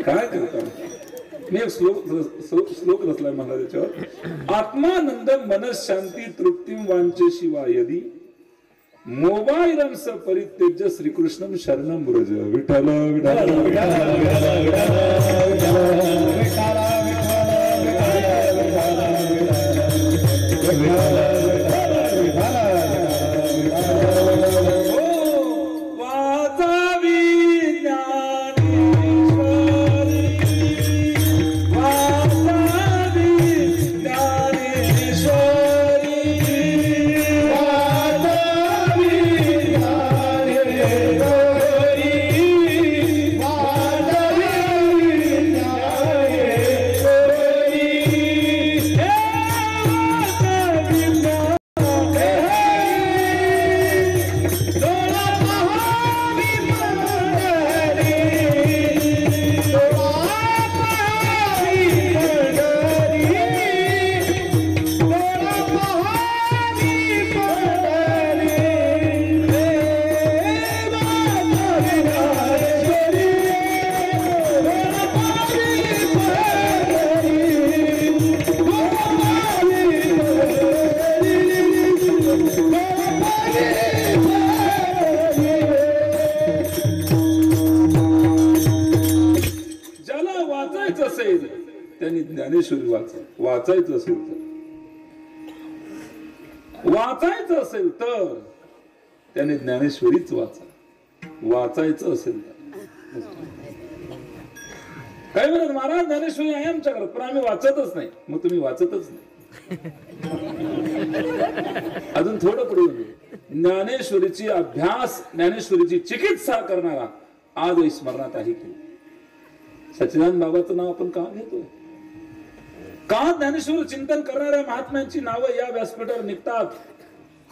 काय करता? मी एक श्लोक रचलाय मला त्याच्यावर. आत्मानंद मनशांती तृप्तीम वांचे शिवा यदी मोबाईलम स परित्यज्य श्रीकृष्णम शरणम व्रज. विठ्ठल विठ्ठल वाचायचं असेल तर त्याने ज्ञानेश्वरीच वाचा. वाचायचं असेल तर काय म्हणत महाराज ज्ञानेश्वरी आहे आमच्या घरात, पण आम्ही वाचतच नाही. मग तुम्ही वाचतच नाही. अजून थोडं पुढे ज्ञानेश्वरीची अभ्यास, ज्ञानेश्वरीची चिकित्सा करणारा आज स्मरणात आहे की सच्चिदानंद बाबाचं नाव आपण का घेतोय? का ज्ञानेश्वर चिंतन करणाऱ्या महात्म्यांची नावं या व्यासपीठावर निघतात?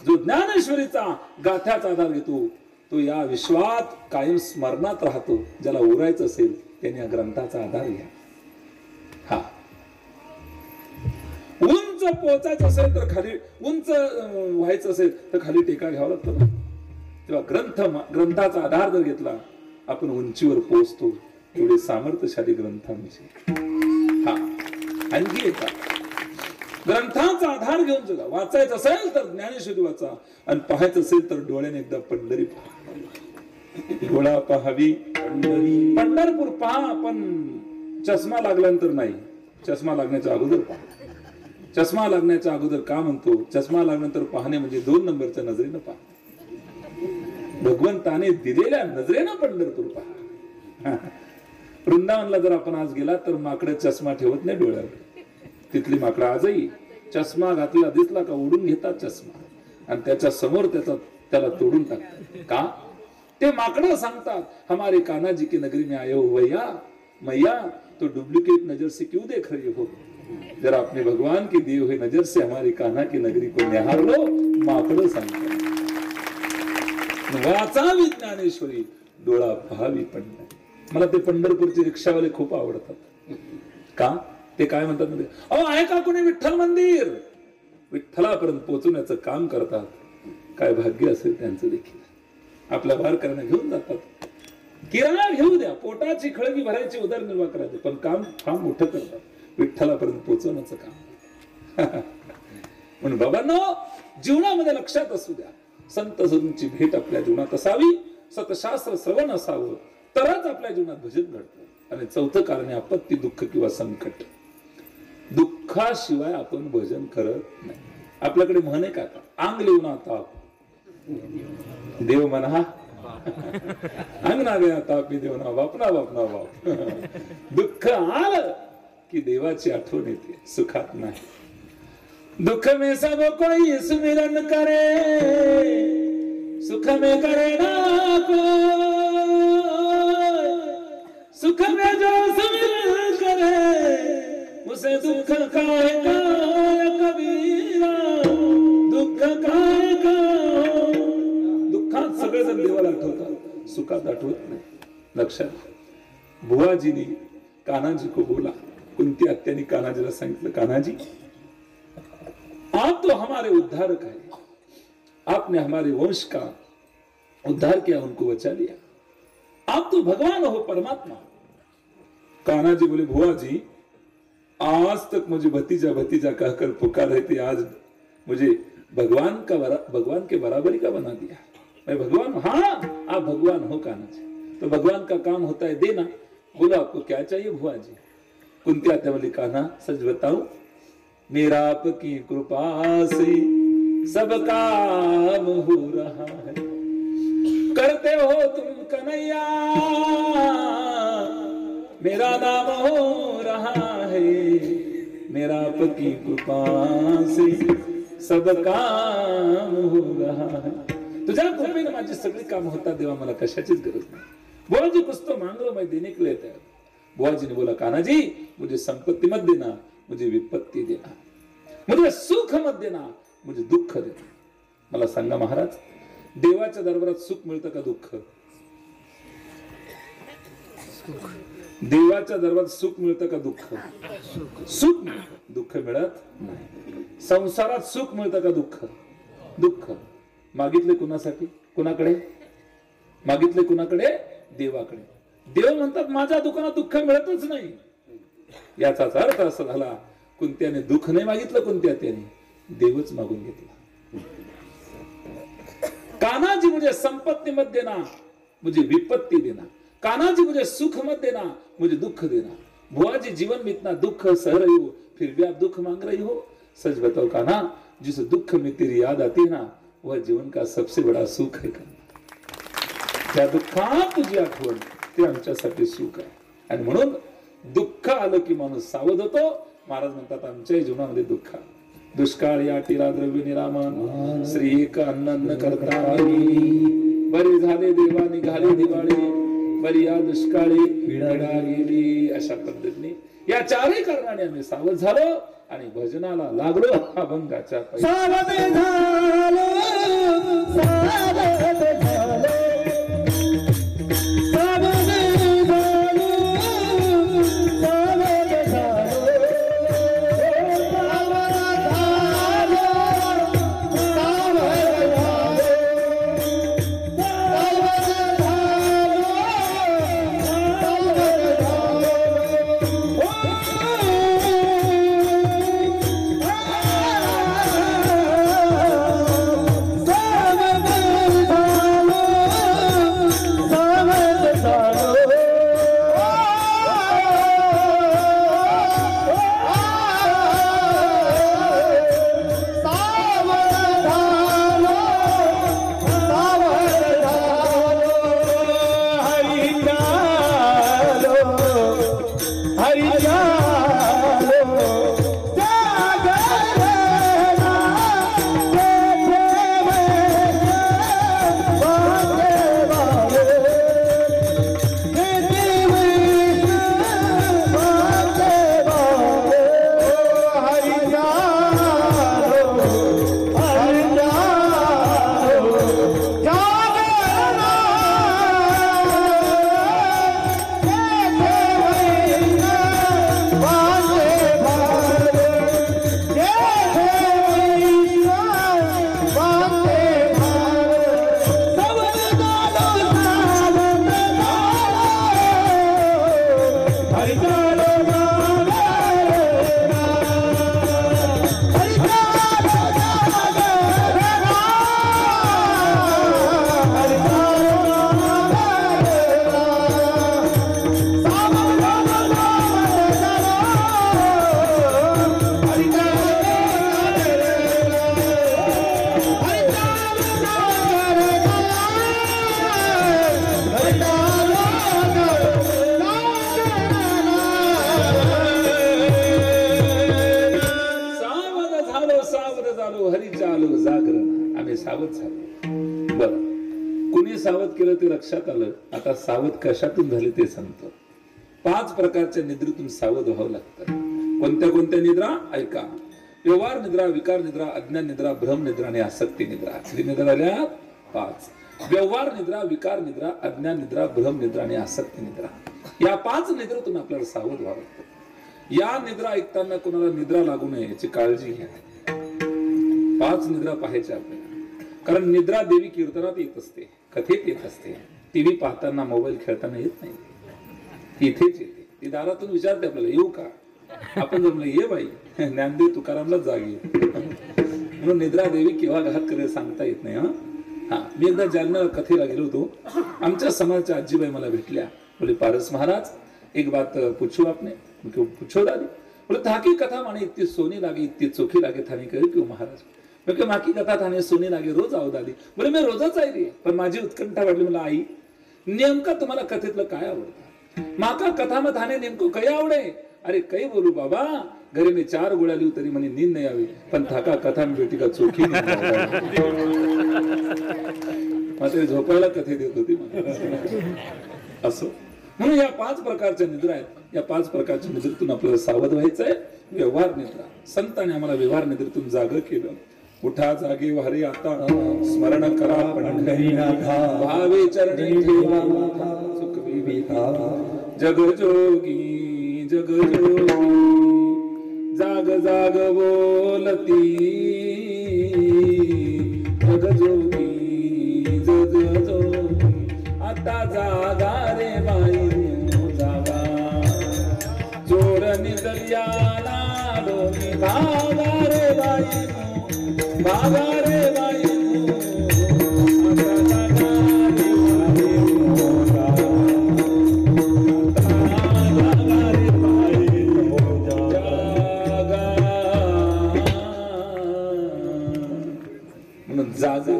जो ज्ञानेश्वरीचा गाथ्याचा आधार घेतो तो या विश्वात कायम स्मरणात राहतो. ज्याला उरायचं असेल त्यांनी या ग्रंथाचा आधार घ्या. हा, उंच पोहोचायचं असेल तर खाली, उंच व्हायचं असेल तर खाली टेका घ्यावा लागतो ना. तेव्हा ग्रंथाचा आधार जर घेतला आपण उंचीवर पोहोचतो. एवढे सामर्थ्यशाली ग्रंथांविषयी. हा, आणखी येतात ग्रंथांचा आधार घेऊन जगा. वाचायचं असेल तर ज्ञानेश्वरी वाचा, आणि पाहायचं असेल तर डोळ्याने एकदा पंढरी पहा. डोळा पहावी पंढरी, पंढरपूर पहा, पण चष्मा लागल्यानंतर नाही, चष्मा लागण्याच्या अगोदर पहा. चष्मा लागण्याच्या अगोदर का म्हणतो? चष्मा लागल्यानंतर पाहणे म्हणजे 2 नंबरच्या नजरेनं पहा. भगवंताने दिलेल्या नजरेनं पंढरपूर पहा. वृंदावनला जर आपण आज गेला तर माकडे चष्मा ठेवत नाही डोळ्यावर. तिथली माकडं आजही चष्मा घातला दिसला का उडून घेतात चष्मा, आणि त्याच्या समोर त्याला तोडून टाकतात. का? ते माकडं सांगतात हमारे कान्हा जी की नगरी में आए हो भैया मैया, तो डुप्लीकेट नजर से क्यों देख रहे हो? जरा अपने भगवान की दिए हुए नजर से हमारी कान्हा की नगरी को निहार लो. माकडं सांगतात. वाचावी ज्ञानेश्वरी, डोळा पहावी पंढरी. मला ते पंढरपूरचे रिक्षावाले खूप आवडतात. का? ते काय म्हणतात म्हणजे, अहो आहे का कोणी विठ्ठल मंदिर? विठ्ठलापर्यंत पोहोचवण्याचं काम करतात. काय भाग्य असेल त्यांचं देखील. आपल्या वारकऱ्यांना घेऊन जातात. किराणा घेऊ द्या, पोटाची खळगी भरायची, उदरनिर्वाह करायचे, पण काम फार मोठं करतात, विठ्ठलापर्यंत पोहोचवण्याचं काम. म्हणून बाबांनो, जीवनामध्ये लक्षात असू द्या, संत सद्गुरूंची भेट आपल्या जीवनात असावी, सतशास्त्र श्रवण असावं, तरच आपल्या जीवनात भजन घडतं. आणि चौथं कारण आहे आपत्ती, दुःख किंवा संकट. दुःखाशिवाय आपण भजन करत नाही. आपल्याकडे म्हणे का, अंग लिहून ताप देव म्हणा, अंग ना गया तापी देव ना बापना बापना बाप. दुःख आलं की देवाची आठवण येते, सुखात नाही. दुख में सब कोई सुमिरन करे, सुख में करे ना कोई, सुख में जो सुमिरन करे उसे दुख काहे का कबीरा, दुःख काहे का. दुःखात सगळेजण देवाला आठवतात, सुखात आठवत नाही. लक्षात. बुवाजीनी कान्हाजी को बोला, कुंती आत्यानी कान्हाजीला सांगितलं, कान्हाजी आप तो हमारे उद्धारक है, आपने हमारे वंश का उद्धार किया, उनको बचा लिया, आप तो भगवान हो, परमात्मा. कान्हा जी बोले, बुआ जी आज तक मुझे भतीजा भतीजा कहकर पुकार थे, आज मुझे भगवान के बराबरी का बना दिया. मैं भगवान. हाँ आप भगवान हो कान्हा जी, तो भगवान का काम होता है देना. बोलो आपको क्या चाहिए बुआ जी. कुंती आत्या बोली, कान्हा सच बताऊं, मेरा आपकी कृपा से सब काम हो रहा है, करते हो तुम कन्हैया, मेरा नाम हो रहा है, मेरा आपकी कृपा से सब काम हो रहा है. तुझ्या कृपेने माझी सगळी काम होता देवा, मला कशाचीच गरज नाही. बुआजी कुछ तो मांग लो, मैं देने के लिए तैयार. बुआजी ने बोला, कान्हा जी मुझे संपत्ति मत देना, मुझे विपत्ती देना, मुझे सुख मत देना, मुझे दुःख देना. मला सांगा महाराज, देवाच्या दरबारात सुख मिळतं का दुःख? देवाच्या दरबारात सुख मिळतं का दुःख? सुख मिळतं, दुःख मिळत नाही. संसारात सुख मिळतं का दुःख? दुःख. मागितले कुणासाठी? कुणाकडे मागितले? कुणाकडे? देवाकडे. देव म्हणतात माझ्या दुकानात दुःख मिळतच नाही. याचाच अर्थ असा झाला, कुंत्याने दुःख नाही मागितलं, कुंत्या त्याने देवच मागून घेतला. कान्हाजी मुझे संपत्ति मत देना, मुझे विपत्ति देना. कान्हाजी मुझे सुख मत देना, मुझे दुख देना. बुआ जी जीवन में इतना दुख सह रही हो, फिर भी आप दुख मांग रही हो. सच बताओ कान्हा, जिस दुख में तेरी याद आती है ना, वह जीवन का सबसे बड़ा सुख है. त्या दुःखात तुझी आठवण, ते आमच्यासाठी सुख आहे. आणि म्हणून दुःख आलं की माणूस सावध होतो. महाराज म्हणतात, आमच्या जीवनामध्ये दुःख, दुष्काळ या टिला द्रव्य निरामन, श्री एक अन्न करता बरे झाले देवा निघाले दिवाळी, बरी या दुष्काळी पिढा गेली. अशा पद्धतीने या चारही कारणाने आम्ही सावध झालो आणि भजनाला लागलो. अभंगाच्या सावध झालो, सावध झालो, झालो जागरण, आम्ही सावध झालो. बर, कुणी सावध केलं ते लक्षात आलं. आता सावध कशातून झाले ते सांगतो. 5 प्रकारच्या निद्रेतून सावध व्हावं लागतं. कोणत्या कोणत्या निद्रा ऐका. व्यवहार निद्रा, विकार निद्रा, अज्ञान निद्रा, भ्रम निद्रा आणि आसक्ती निद्रा. किती निद्रा आल्या? 5. व्यवहार निद्रा, विकार निद्रा, अज्ञान निद्रा, भ्रम निद्रा आणि आसक्ती निद्रा. या 5 निद्रेतून आपल्याला सावध व्हावं लागतं. या निद्रा ऐकताना कोणाला निद्रा लागू नये याची काळजी घ्या. 5 निद्रा पाहायच्या आपल्याला. कारण निद्रा देवी कीर्तनात येत असते, कथेत येत असते, टीव्ही पाहताना, मोबाईल खेळताना येत नाही. इथेच येते. ती दारातून विचारते आपल्याला, येऊ का? आपण जमलं, ये बाई. ज्ञानदेव तुकारामला जागी. म्हणून निद्रा देवी केव्हा घात करेल सांगता येत नाही. हा, मी एकदा जालना कथेला गेलो होतो. आमच्या समाजाच्या आजीबाई मला भेटल्या. बोले, पारस महाराज एक बात पूछू आपने? पूछो दादी. बोले, थाकी कथा माने इतनी सोनी लागे, इतनी चोखी लागे थाने कहे क्यों महाराज? मैं माकी कथा थाने सोनी लागे, रोज आओ दादी. बोले, मी रोजच आहे रे. पण माझी उत्कंठा वाटली. मला, आई नेमका तुम्हाला कथेतलं काय आवडतं? माका कथा में थाने नेमकं काही आवडे? अरे काही बोलू बाबा, घरी मी 4 गोळ्या लिहू तरी म्हणे नींद नाही यावी, पण थाका कथा में बेटी का चोखी मात्र झोपायला कथे देत होती असं. म्हणून या 5 प्रकारच्या निद्रा आहेत. या 5 प्रकारच्या निद्रेतून आपल्याला सावध व्हायचंय. व्यवहार निद्रा, संतांनी आम्हाला व्यवहार निद्रेतून जाग केलं. उठा जागे वारे आता, स्मरण करा पंढरीनाथा, भावे चरणी ठेवा सुख विविधा. जगजोगी जगजोगी जाग जाग बोलती, जगजोगी जगजोगी आता जागा रे बाई जागा. चोर निदर्याला दोन्ही भागा रे बाई, भागा रे बाई. जागा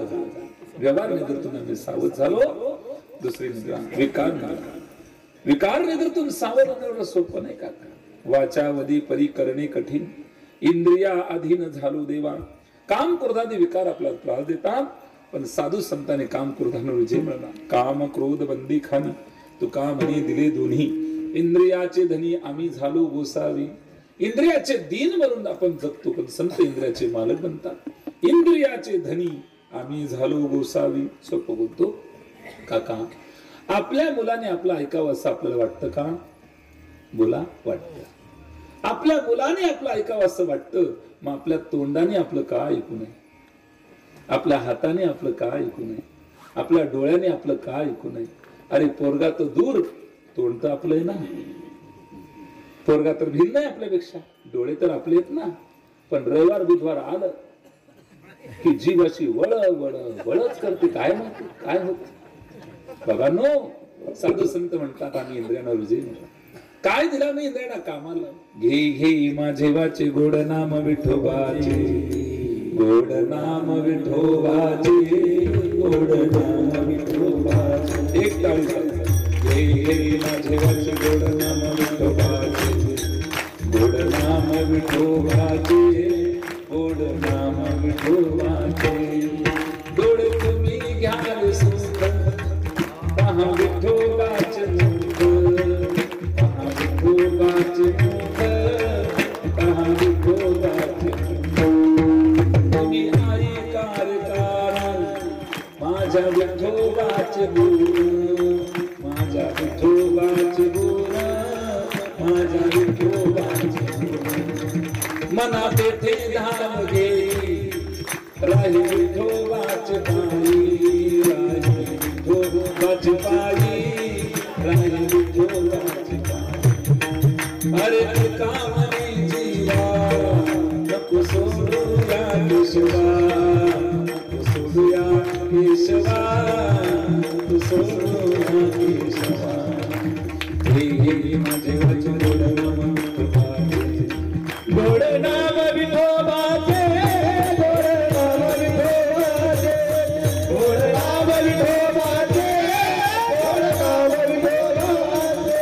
व्यवहार निद्रेतून आम्ही सावध झालो. दुसरी निद्रा विकार निद्रा. विकार निद्रेतून सावध होणं सोपं नाही काका. वाचावधी परी करणे कठीण, इंद्रिया अधीन झालो देवा. काम क्रोधाने विकार आपल्याला त्रास देतात, पण साधू संतांनी काम क्रोधाने विजय मिळणार. काम क्रोध बंदी खानी, तुका म्हणे दिले दोन्ही. इंद्रियाचे धनी आम्ही झालो गोसावी. इंद्रियाचे दीन म्हणून आपण जगतो, पण संत इंद्रियाचे मालक बनतात. इंद्रियाचे धनी आम्ही झालो गोसावी. सोपं बोलतो काका. आपल्या मुलाने आपलं ऐकावं असं आपल्याला वाटतं का? बोला, वाटतं. आपल्या मुलाने आपलं ऐकावं असं वाटतं. मग आपल्या तोंडाने आपलं का ऐकू नये? आपल्या हाताने आपलं का ऐकू नये? आपल्या डोळ्याने आपलं का ऐकू नये? अरे पोरगा तर दूर, तोंड तर आपलं आहे ना. पोरगा तर भिन्न आहे आपल्यापेक्षा, डोळे तर आपले आहेत ना. पण रविवार बुधवार आलं की जीव अशी वळ वळ वळच करते. काय म्हणते, काय होत बघा नो. साधू संत म्हणतात आम्ही इंद्रियांना विजय मिळतो. काय दिला मी इंद्रियांना कामाला? घे घे माझे वाचे गोड नाम विठोबाचे, गोड नाम विठोबाचे, गोड नाम विठोबाचे. एक टाळी घे घे माझे वाचे गोड नाम विठोबाचे, गोड नाम विठोबाचे, गोड नाम विठोबाचे. डोळे तुम्ही घ्याल सुख, पहा विठोबाचे मुख, पहा विठोबाचे मुख, पहा विठोबाचे मुख. तुम्ही ऐकार कारण माझ्या विठोबाचे गुण, माझ्या विठोबाचे गुण, माझ्या विठोबाचे गुण. मना तेथे धाम घेई, राही विठोबाचे पायी, राही विठोबाचे पायी, राही विठोबाचे पायी. अरे तुका म्हणे जीवा, नको सोडूया केशवा, नको सोडूया केशवा, नको सोडूया केशवा. हे हे माझे वचन गोड नाम विठोबाचे, गोड नाम विठोबाचे, गोड नाम विठोबाचे, गोड नाम विठोबाचे, गोड नाम विठोबाचे.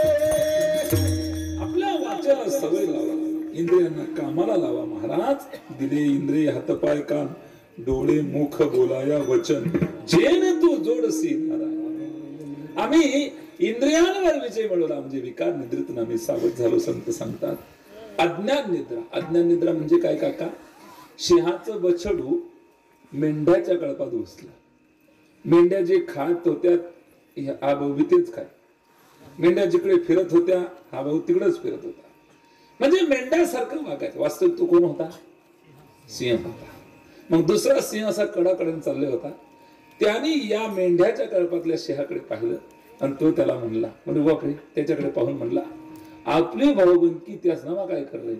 आपल्या वाचाला सवय लावा, इंद्रियांना कामाला लावा. महाराज दिले इंद्रिय हातपाय कान, डोळे मुख बोलाया वचन जेन तू जोडसी नारायण. आम्ही इंद्रियांवर विजय मिळवला म्हणजे विकार निद्रेतून आम्ही सावध झालो. संत सांगतात अज्ञान निद्रा. अज्ञान निद्रा म्हणजे काय काका? सिंहाचं बछडू मेंढ्याच्या कळपात घुसलं. मेंढ्या जे खात होत्या हा भाऊ तेच खाय. मेंढ्या जिकडे फिरत होत्या हा भाऊ तिकडेच फिरत होता. म्हणजे मेंढ्यासारखं वागायचं. वास्तविक तो कोण होता? सिंह होता. मग दुसरा सिंह असा कडाकडे चालले होता. त्याने या मेंढ्याच्या कळपातल्या सिंहाकडे पाहिलं आणि तो त्याला म्हणला, म्हणजे बापरे, त्याच्याकडे पाहून म्हणला आपली भाऊबंदकी त्याच नावा काय करले.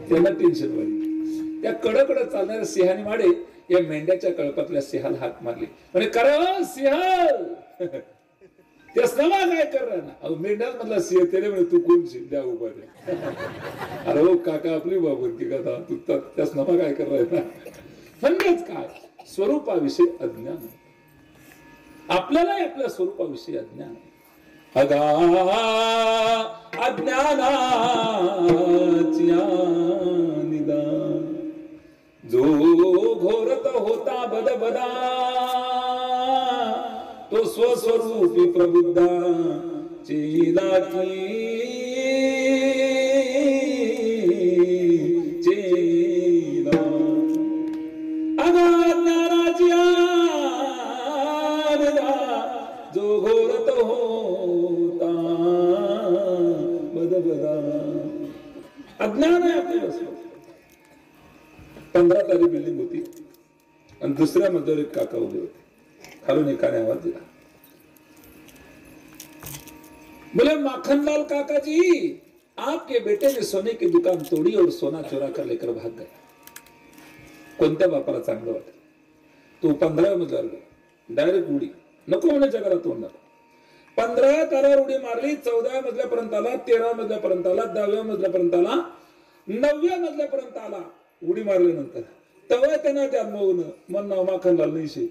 त्यांना टेन्शन वाढली. त्या कडकड चालणाऱ्या सिंहाने माडे या मेंढ्याच्या कळपातल्या सिंहाला हात मारली. म्हणजे करा सिंह त्याच नावा काय कर ना. मेंढ्याच मधला सिंह त्याने म्हणे तू कोण सिंह द्या उभा द्या. अरे हो काका आपली भाऊबंदकी कथा तू त्याच नावा काय कर ना. म्हणजेच काय स्वरूपाविषयी अज्ञान. आपल्याला आपल्या स्वरूपाविषयी अज्ञान. अगा अज्ञानाची निदान जो घोरत होता बदबदा तो स्वस्वरूपी प्रबुद्धा चेला चेला. अगा अज्ञानाची जो घोरत होता बदबदा. अज्ञान आहे आपली वस्तू. 15 तारी बिल्डिंग होती आणि दुसऱ्या मजल्यावर एक काका उभे होते. खालून एकाने आवाज दिला, बोले माखनलाल काका जी आपके बेटे ने सोने की दुकान तोड़ी और सोना चोरा कर लेकर भाग गया. कोणत्या बापाला चांगलं वाटत? तो 15व्या मजल्यावर गेला. डायरेक्ट उडी. नको होण्याच्या घरात तोंडाला. 15 तारावर उडी मारली. 14व्या मजल्यापर्यंत आला. 13व्या मजल्यापर्यंत आला. 10व्या मजल्यापर्यंत आला. 9व्या मजल्यापर्यंत आला. उडी मारल्यानंतर तेव्हा त्यांना जन्मवून मन नाव माखनलाल नाही शे.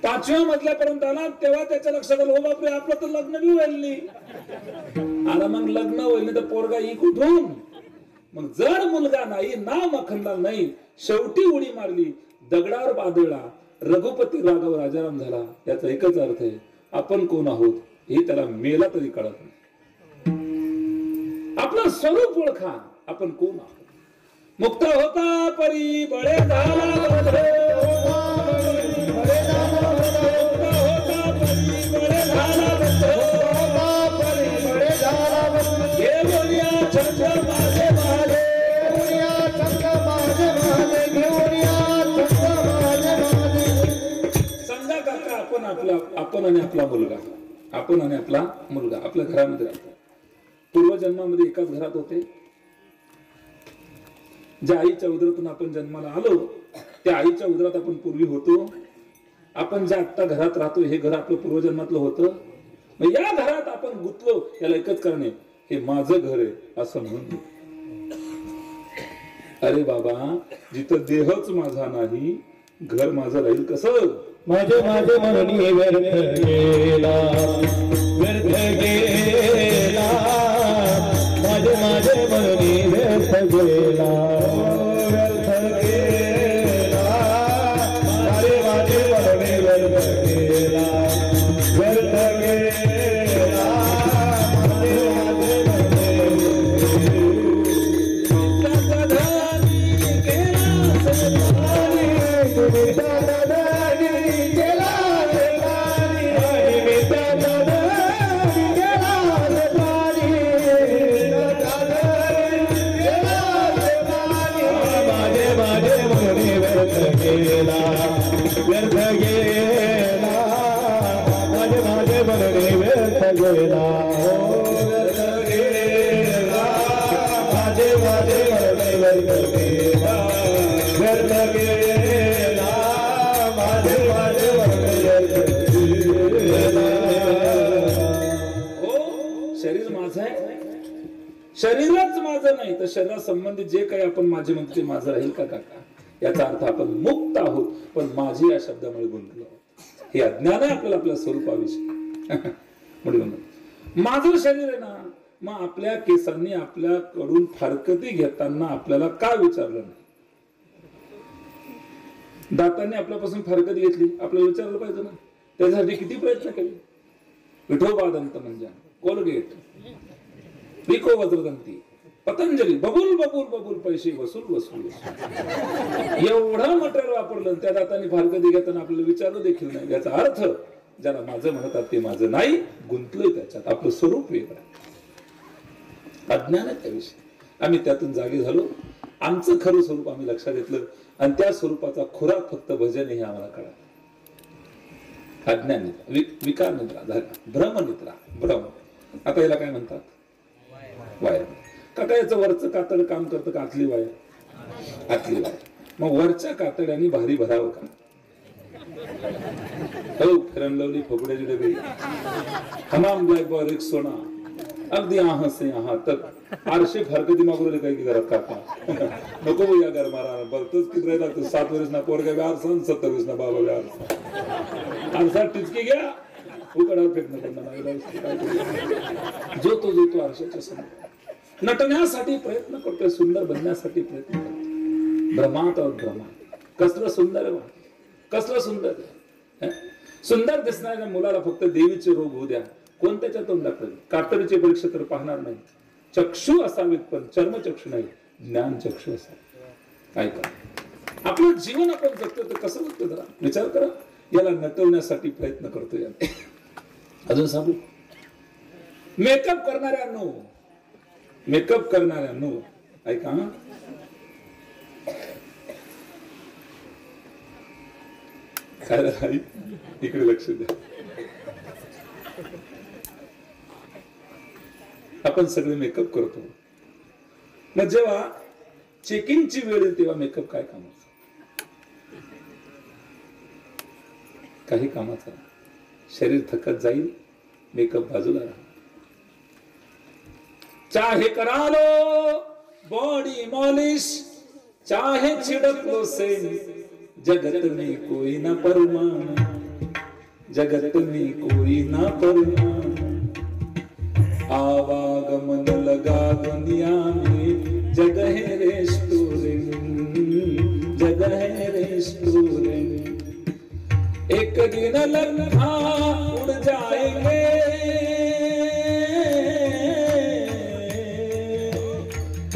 5व्या मजल्यापर्यंत आला. तेव्हा त्याच्या लक्षात आलं, हो बापरे आपलं तर लग्न बी व्हायला नाही. आता मग लग्न होईल तर पोरगा ही कुठून? मग जर मुलगा नाही, नाव माखनलाल नाही, शेवटी उडी मारली, दगडावर बादळला, रघुपती राघव राजाराम झाला. याचा एकच अर्थ आहे, आपण कोण आहोत हे त्याला मेला तरी कळत नाही. आपलं स्वरूप ओळखा, आपण कोण आहोत. मुक्त होता परी बळे झाला. समजा काका आपण आणि आपला मुलगा, आपण आणि आपला मुलगा आपल्या घरामध्ये राहतो. पूर्वजन्मामध्ये एकाच घरात होते. ज्या आईच्या उदरातून आपण जन्माला आलो त्या आईच्या उदरात आपण पूर्वी होतो. आपण ज्या आता घरात राहतो हे घर आपलं पूर्वजन्मातलं होतं. या घरात आपण गुंतलो, याला एकच कारण आहे, हे माझं घर आहे असं म्हणून. अरे बाबा, जिथं देहच माझा नाही घर माझं राहील कसं? माझे माझे म्हणून व्यर्थ गेला, व्यर्थ गेला, माझे माझे म्हणून व्यर्थ गेला, व्यर्थ गेला, माझे माझे म्हणून व्यर्थ गेला, व्यर्थ गेला, माझे माझे शरीरच माझं नाही तर शरीरा संबंधित जे काही आपण माझे म्हणतो ते माझं राहील का काका? याचा अर्थ आपण मुक्त आहोत, पण माझी या शब्दामुळे गुंतलो आहोत. हे अज्ञान आहे आपल्याला आपल्या स्वरूपाविषयी. म्हणून माझं शरीर आहे ना, मग आपल्या केसांनी आपल्याकडून फारकती घेताना आपल्याला का विचारलं नाही? दातांनी आपल्यापासून फारकत घेतली, आपल्याला विचारलं पाहिजे ना, त्यासाठी किती प्रयत्न केले. विठोबा दंत म्हणजे कोलगेट, विको वज्रदंती, पतंजली, बबुल बबुल बबुल, पैसे वसूल वसूल वसूल. एवढं मटेरियल वापरलं, त्या दातांनी फारकती घेताना आपल्याला विचारलं देखील नाही. याचा अर्थ ज्याला माझं म्हणतात ते माझं नाही, गुंतलोय त्याच्यात, आपलं स्वरूप वेगळं, अज्ञान आहे त्याविषयी. आम्ही त्यातून जागे झालो, आमचं खरं स्वरूप आम्ही लक्षात घेतलं, आणि त्या स्वरूपाचा खुराक फक्त भजन हे आम्हाला कळालं. अज्ञान निद्रा, विकार निद्रा झाला, भ्रम निद्रा, भ्रम. आता याला काय म्हणतात? वायर. काका याचं वरचं कातड काम करतं का आतली वायर? आतली वायर. मग वरच्या कातड्याने भारी भरावं का? हो, फेरन लवली, फुगड्याची डबी, हमाम ब्लॅक बॉय, रिक्स सोना, अगदी आहा से आहा तक आरशे फारकती मागवले काही की घरात काका नको या घर मारा बघतोच किती राहिला लागतो. 7 वर्ष ना पोरगा व्यार सण, 70 वर्ष ना बाबा व्यार आरसा टिचकी घ्या उकडावर फेकणं पडणार. जो तो आरशाच्या समोर नटण्यासाठी प्रयत्न करतोय, सुंदर बनण्यासाठी प्रयत्न करतोय. भ्रमात और भ्रमा. कसलं सुंदर आहे, कसलं सुंदर आहे. सुंदर दिसणाऱ्या मुलाला फक्त देवीचे रोग होऊ द्या, कोण त्याच्या तोंडाकडे? कातडीची परीक्षा तर पाहणार नाही. चक्षु असावेत पण चर्मचक्षु नाही, ज्ञान चक्षु असावे. ऐका, आपलं जीवन आपण जगतो तर कसं बघतो जरा विचार करा. याला नटवण्यासाठी प्रयत्न करतोय. अजून सांगू, मेकअप करणाऱ्यांनो ऐका, काय इकडे लक्ष द्या. आपण सगळे मेकअप करतो, मग जेव्हा चेकिंगची वेळ येईल तेव्हा मेकअप काय कामाचा? काही कामाचा. शरीर थकत जाईल, मेकअप बाजूला राहा. चाहे करा लो बॉडी मॉलिश, चाहे छिड़क लो सेंट, जगत में कोई ना परमान, जगत में कोई ना परमान. आवागमन लगा दुनिया में, जगह है रेस्टोरेंट, जगह है रेस्टोरेंट. एक दिन लम्हा उड़ जाएंगे,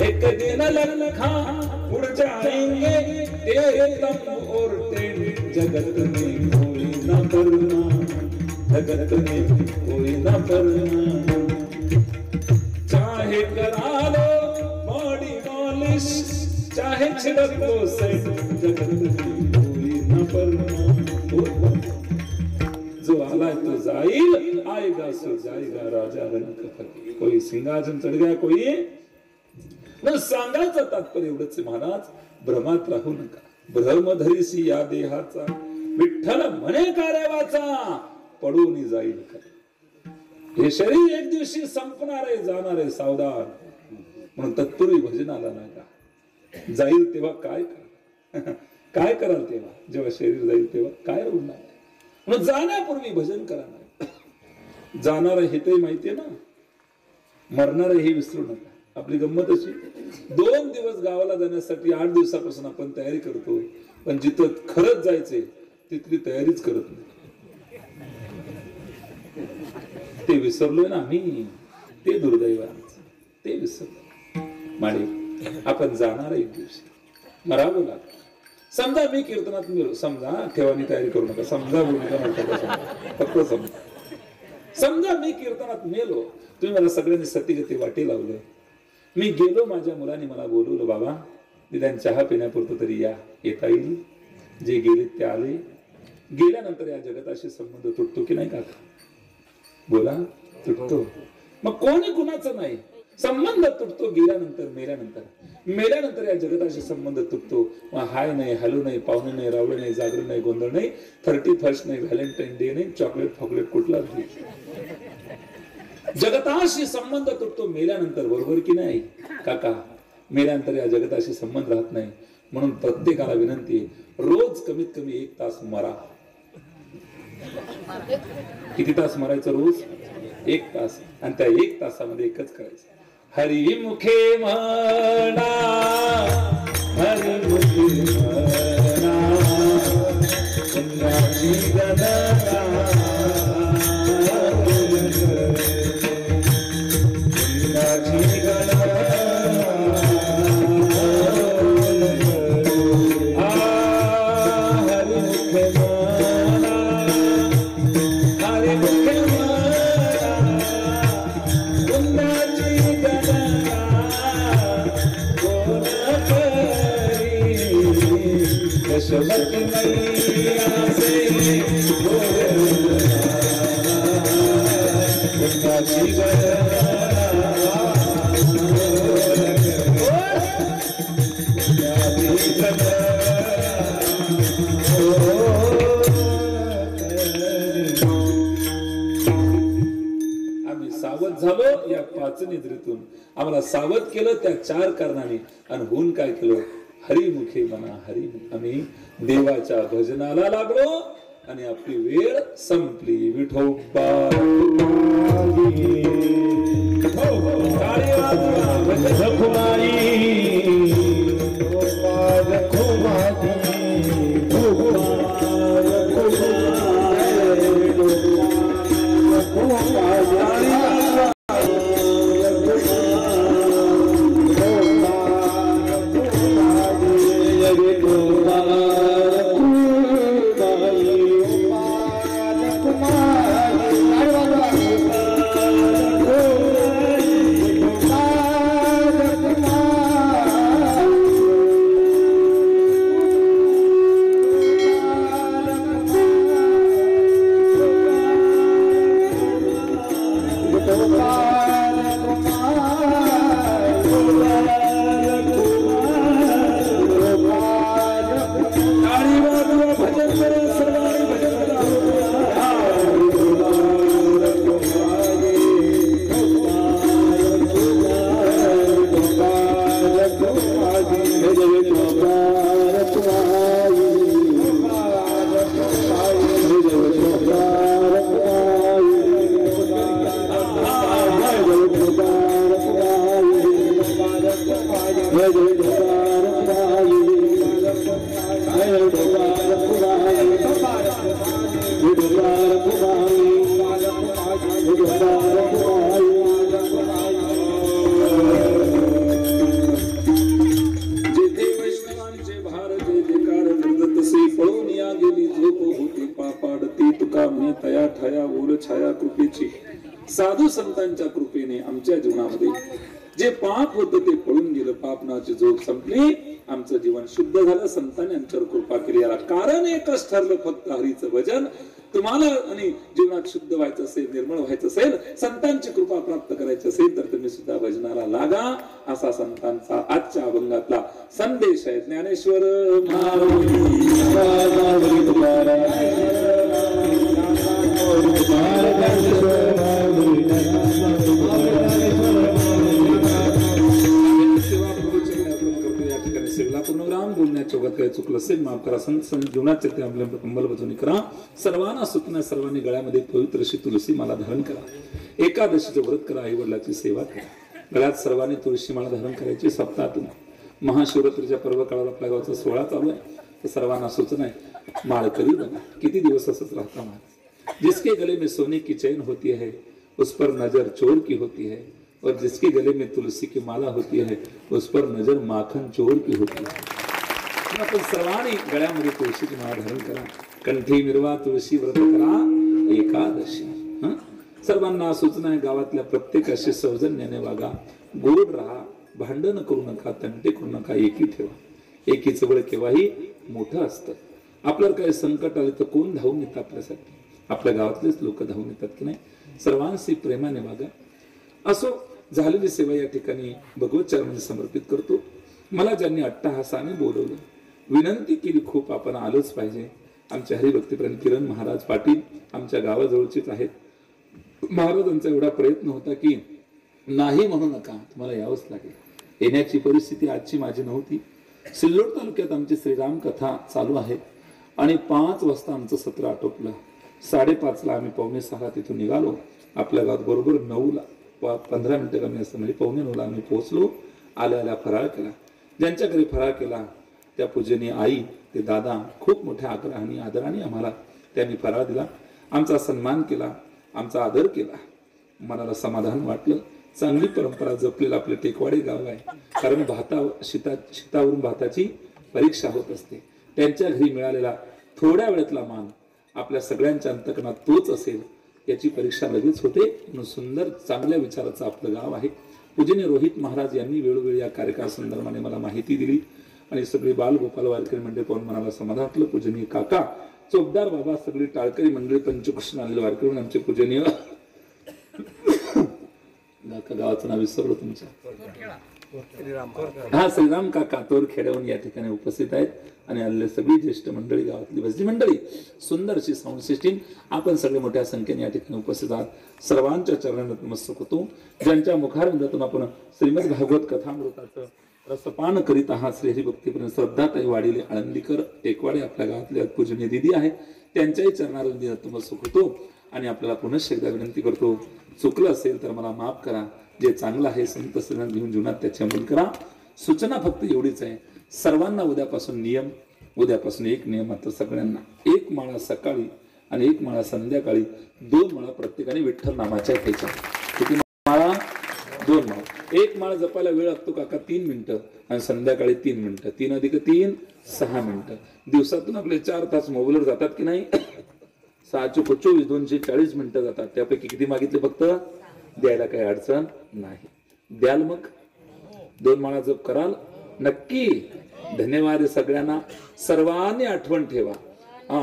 एक दिन लम्हा उड़ जाएंगे, तेरे तम और टेंट. जगत में कोई ना परमान, जगत में कोई ना परमान. चाहे करा लो बॉडी मॉलिश, चाहे छिड़क लो सेंट, जगत में कोई ना परमान. जो आला तो जाईल, आएगा सो जाएगा, राजा रंग फकीर. कोई सिंहासन चढ गया, कोई न. सांगायचं तात्पर्य एवढंच महाराज, भ्रमात राहू नका. भ्रमधरीसी या देहाचा, विठ्ठल म्हणे कार्यावाचा, पडून जाईल का. हे शरीर एक दिवशी संपणार आहे, जाणार आहे, सावधान. म्हणून तत्पूर्वी भजनाला लागा. जाईल तेव्हा काय करा, काय कराल तेव्हा? जेव्हा शरीर जाईल तेव्हा काय होणार? म्हणून जाण्यापूर्वी भजन करा. नाही जाणार हे ते माहितीये ना, मरणार हे विसरू नका. आपली गंमत अशी, 2 दिवस गावाला जाण्यासाठी 8 दिवसापासून आपण तयारी करतो, पण जिथं खरंच जायचंय तिथली तयारीच करत नाही. ते विसरलोय ना आम्ही, ते दुर्दैव आमचं, ते विसरलो. माडे आपण जाणार एक दिवशी, मरावं लागलं. समजा मी कीर्तनात मिळू, समजा ठेवानी तयारी करू नका, समजा फक्त समजा. समजा मी कीर्तनात मेलो, तुम्ही मला सगळ्यांनी सतीगती वाटी लावलं, मी गेलो, माझ्या मुलांनी मला बोलवलं, बाबा निदान चहा पिण्यापुरतं तरी या, येता येईल. जे गेले ते आले. गेल्यानंतर या जगताशी संबंध तुटतो की नाही काका? बोला, तुटतो. मग कोणी कुणाचं नाही, संबंध तुटतो गेल्यानंतर, मेल्यानंतर या जगताशी संबंध तुटतो. मग हाय नाही, हॅलो नाही, पाहुणे नाही, रावलं नाही, जागरण नाही, गोंधळ नाही, 31st नाही, व्हॅलेंटाईन डे नाही, चॉकलेट फॉकलेट कुठलाच नाही. जगताशी संबंध तुटतो मेल्यानंतर, बरोबर की नाही काका? मेल्यानंतर या जगताशी संबंध राहत नाही. म्हणून प्रत्येकाला विनंती आहे, रोज कमीत कमी 1 तास मरा. किती तास मरायचं रोज? 1 तास. आणि त्या 1 तासामध्ये एकच करायचं, हरिमुखे म्हणा, हरिमुखे म्हणा. यशवती मैया से गंगाची आम्ही सावध झालो या 5 निद्रेतून, आम्हाला सावध केलं त्या 4 कारणाने, आणि होऊन काय केलं, हरिमुखे म्हणा हरिमुख, आम्ही देवाच्या भजनाला लागलो आणि आपली वेळ संपली. विठोबा साधू संतांच्या कृपेने आमच्या जीवनामध्ये जे पाप होतं ते पळून गेलं, पापनाची झोप संपली, आमचं जीवन शुद्ध झालं. संतांनी आमच्यावर कृपा केली. याला कारण एकच ठरलं, फक्त हरीचं भजन. तुम्हाला आणि जीवनात शुद्ध व्हायचं असेल, निर्मळ व्हायचं असेल, संतांची कृपा प्राप्त करायची असेल तर तुम्ही सुद्धा भजनाला लागा, असा संतांचा आजच्या अभंगातला संदेश आहे. ज्ञानेश्वर राम बोलण्याच्या वगैरे काही चुकलं असेल माफ करा. संत जीवनाचे ते आपल्या अंमलबजावणी करा. सर्वांना सुटण्या, सर्वांनी गळ्यामध्ये पवित्र अशी तुळशी माला धारण करा. एकादशीचे व्रत करा, आई वडिलाची सेवा करा. गळ्यात सर्वांनी तुळशी माला धारण करायची. सप्ताहातून महाशिवरात्रीच्या पर्व काळाला आपल्या गावाचा 16 चालू आहे, तर सर्वांना सूचना आहे, माळकरी बना. किती दिवस असंच राहता महाराज. जिसके गले में सोने की चैन होती है उस पर नजर चोर की होती है, और जिसके गले में तुलसी की माला होती है उस पर नजर माखन चोर की होती है. आपण सर्वांनी गळ्यामध्ये तुळशीची माळा धारण करा. कंठी मिरवा तुळशी व्रत करा एकादशी. सर्वांना सूचना आहे, गावातल्या प्रत्येकाशी सौजन्याने वागा, गोड राहा, भांडण करू नका, तंटे करू नका, एकी ठेवा. एकीचं बळ केव्हाही मोठं असतं. आपल्याला काही संकट आले तर कोण धावून येतं आपल्यासाठी? आपल्या गावातलेच लोक धावून येतात की नाही. सर्वांशी प्रेमाने वागा. असो, झालेली सेवा या ठिकाणी भगवत चरणी समर्पित करतो. मला ज्यांनी अट्टहासाने बोलवलं, विनंती केली खूप, आपण आलोच पाहिजे. आमच्या हरिभक्तीप्रेमी किरण महाराज पाटील आमच्या गावाजवळचेच आहेत. महाराजांचा एवढा प्रयत्न होता की नाही म्हणू नका, तुम्हाला यावंच लागेल. येण्याची परिस्थिती आजची माझी नव्हती. सिल्लोड तालुक्यात आमची श्रीराम कथा चालू आहे आणि 5 वाजता आमचं सत्र आटोपलं. 5:30ला आम्ही 5:45 तिथून निघालो. आपल्या गावात बरोबर 9ला 15 मिनिटं कमी असतं, म्हणजे 8:45ला आम्ही पोहोचलो. आल्या फराळ केला. ज्यांच्या घरी फराळ केला त्या पूजनीय आई ते दादा खूप मोठ्या आग्रहाने आदराने आम्हाला त्यांनी फराळ दिला. आमचा सन्मान केला, आमचा आदर केला. मनाला समाधान वाटलं. चांगली परंपरा जपलेलं आपलं टेकवाडे गाव आहे. कारण शेतावरून भाताची परीक्षा होत असते. त्यांच्या घरी मिळालेला थोड्या वेळातला मान आपल्या सगळ्यांच्या अंतकरणात तोच असेल याची परीक्षा लगेच होते. म्हणून सुंदर चांगल्या विचाराचं आपलं गाव आहे. पूजनीय रोहित महाराज यांनी वेळोवेळी या कार्यक्रमासंदर्भाने मला माहिती दिली. आणि सगळी बाल गोपाल वारकरी मंडळी पाहून मनाला समाधान वाटलं. पूजनीय काका, चोपदार बाबा, सगळी टाळकरी मंडळी, पंचकृष्ण आलेले वारकरी म्हणून आमचे पूजनीय काका, गावाचं नाव विसरलो तुमचं, हा श्रीराम काका तोरखेड्याहून या ठिकाणी उपस्थित आहेत. आणि आलेले सगळी ज्येष्ठ मंडळी, गावातली भजनी मंडळी, सुंदर अशी साऊंड सिस्टीम, आपण सगळे मोठ्या संख्येने या ठिकाणी उपस्थित आहात. सर्वांच्या चरणात नमस्कार होतो. ज्यांच्या मुखारविंदातून आपण श्रीमद भागवत कथामृताचं रसपान करीत आहात, श्री भक्तीपर्यंत श्रद्धाताई वाढीले आळंदीकर टेकवाडे आपल्या गावातल्या पूजनीय दिदी आहेत, त्यांच्याही चरणारविंदी नतमस्तक होतो. आणि आपल्याला पुनश्च एकदा विनंती करतो, चुकलं असेल तर मला माफ करा. जे चांगलं आहे संत सन्मान घेऊन जीवनात त्याची अंमल करा. सूचना फक्त एवढीच आहे, सर्वांना उद्यापासून एक नियम आता सगळ्यांना, 1 माळा सकाळी आणि 1 माळा संध्याकाळी, 2 माळा प्रत्येकाने विठ्ठल नामाच्या घ्यायच्या. किती माळा? 2 माळा. 1 माळा जपायला वेळ लागतो काका 3 मिनिटं, आणि संध्याकाळी 3 मिनिटं, 3 अधिक 3 6 मिनिटं. दिवसातून आपले 4 तास मोबाईलवर जातात की नाही? 6 चोक 24, 240 मिनिटं जातात. त्यापैकी किती मागितले? फक्त द्यायला काही अडचण नाही. द्याल मग? 2 माळा जप कराल नक्की. धन्यवाद सगळ्यांना. सर्वांनी आठवण ठेवा,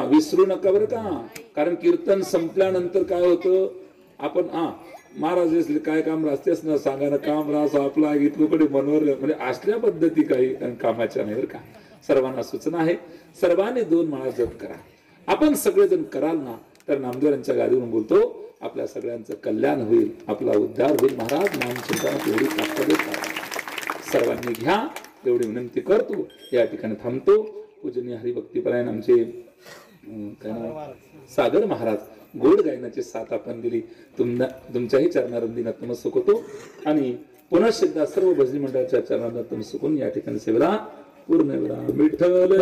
विसरू नका बरं का. कारण कीर्तन संपल्यानंतर काय होतं, आपण महाराज काय काम राहतेच ना, सांगा काम रास आपला गीतकडे मनोर, म्हणजे असल्या पद्धती काही कामाच्या नाही बरं का. सर्वांना सूचना आहे, सर्वांनी 2 माळा जप करा. आपण सगळेजण कराल ना, तर नामदेवांच्या गादीवरून बोलतो, आपल्या सगळ्यांचं कल्याण होईल, आपला उद्धार होईल. महाराज नामचिंतनात एवढी ताकद सर्वांनी घ्या, एवढी विनंती करतो. या ठिकाणी थांबतो. पूजनीय हरिभक्तीपरायण आमचे सागर महाराज गोड गायनाची साथ आपण दिली. तुमच्याही चरणारंदी नतमस्तक होतो. आणि पुनश्च एकदा सर्व भजनी मंडळाच्या चरणात नतमस्तक होऊन या ठिकाणी सेवेला पूर्ण विठ्ठल.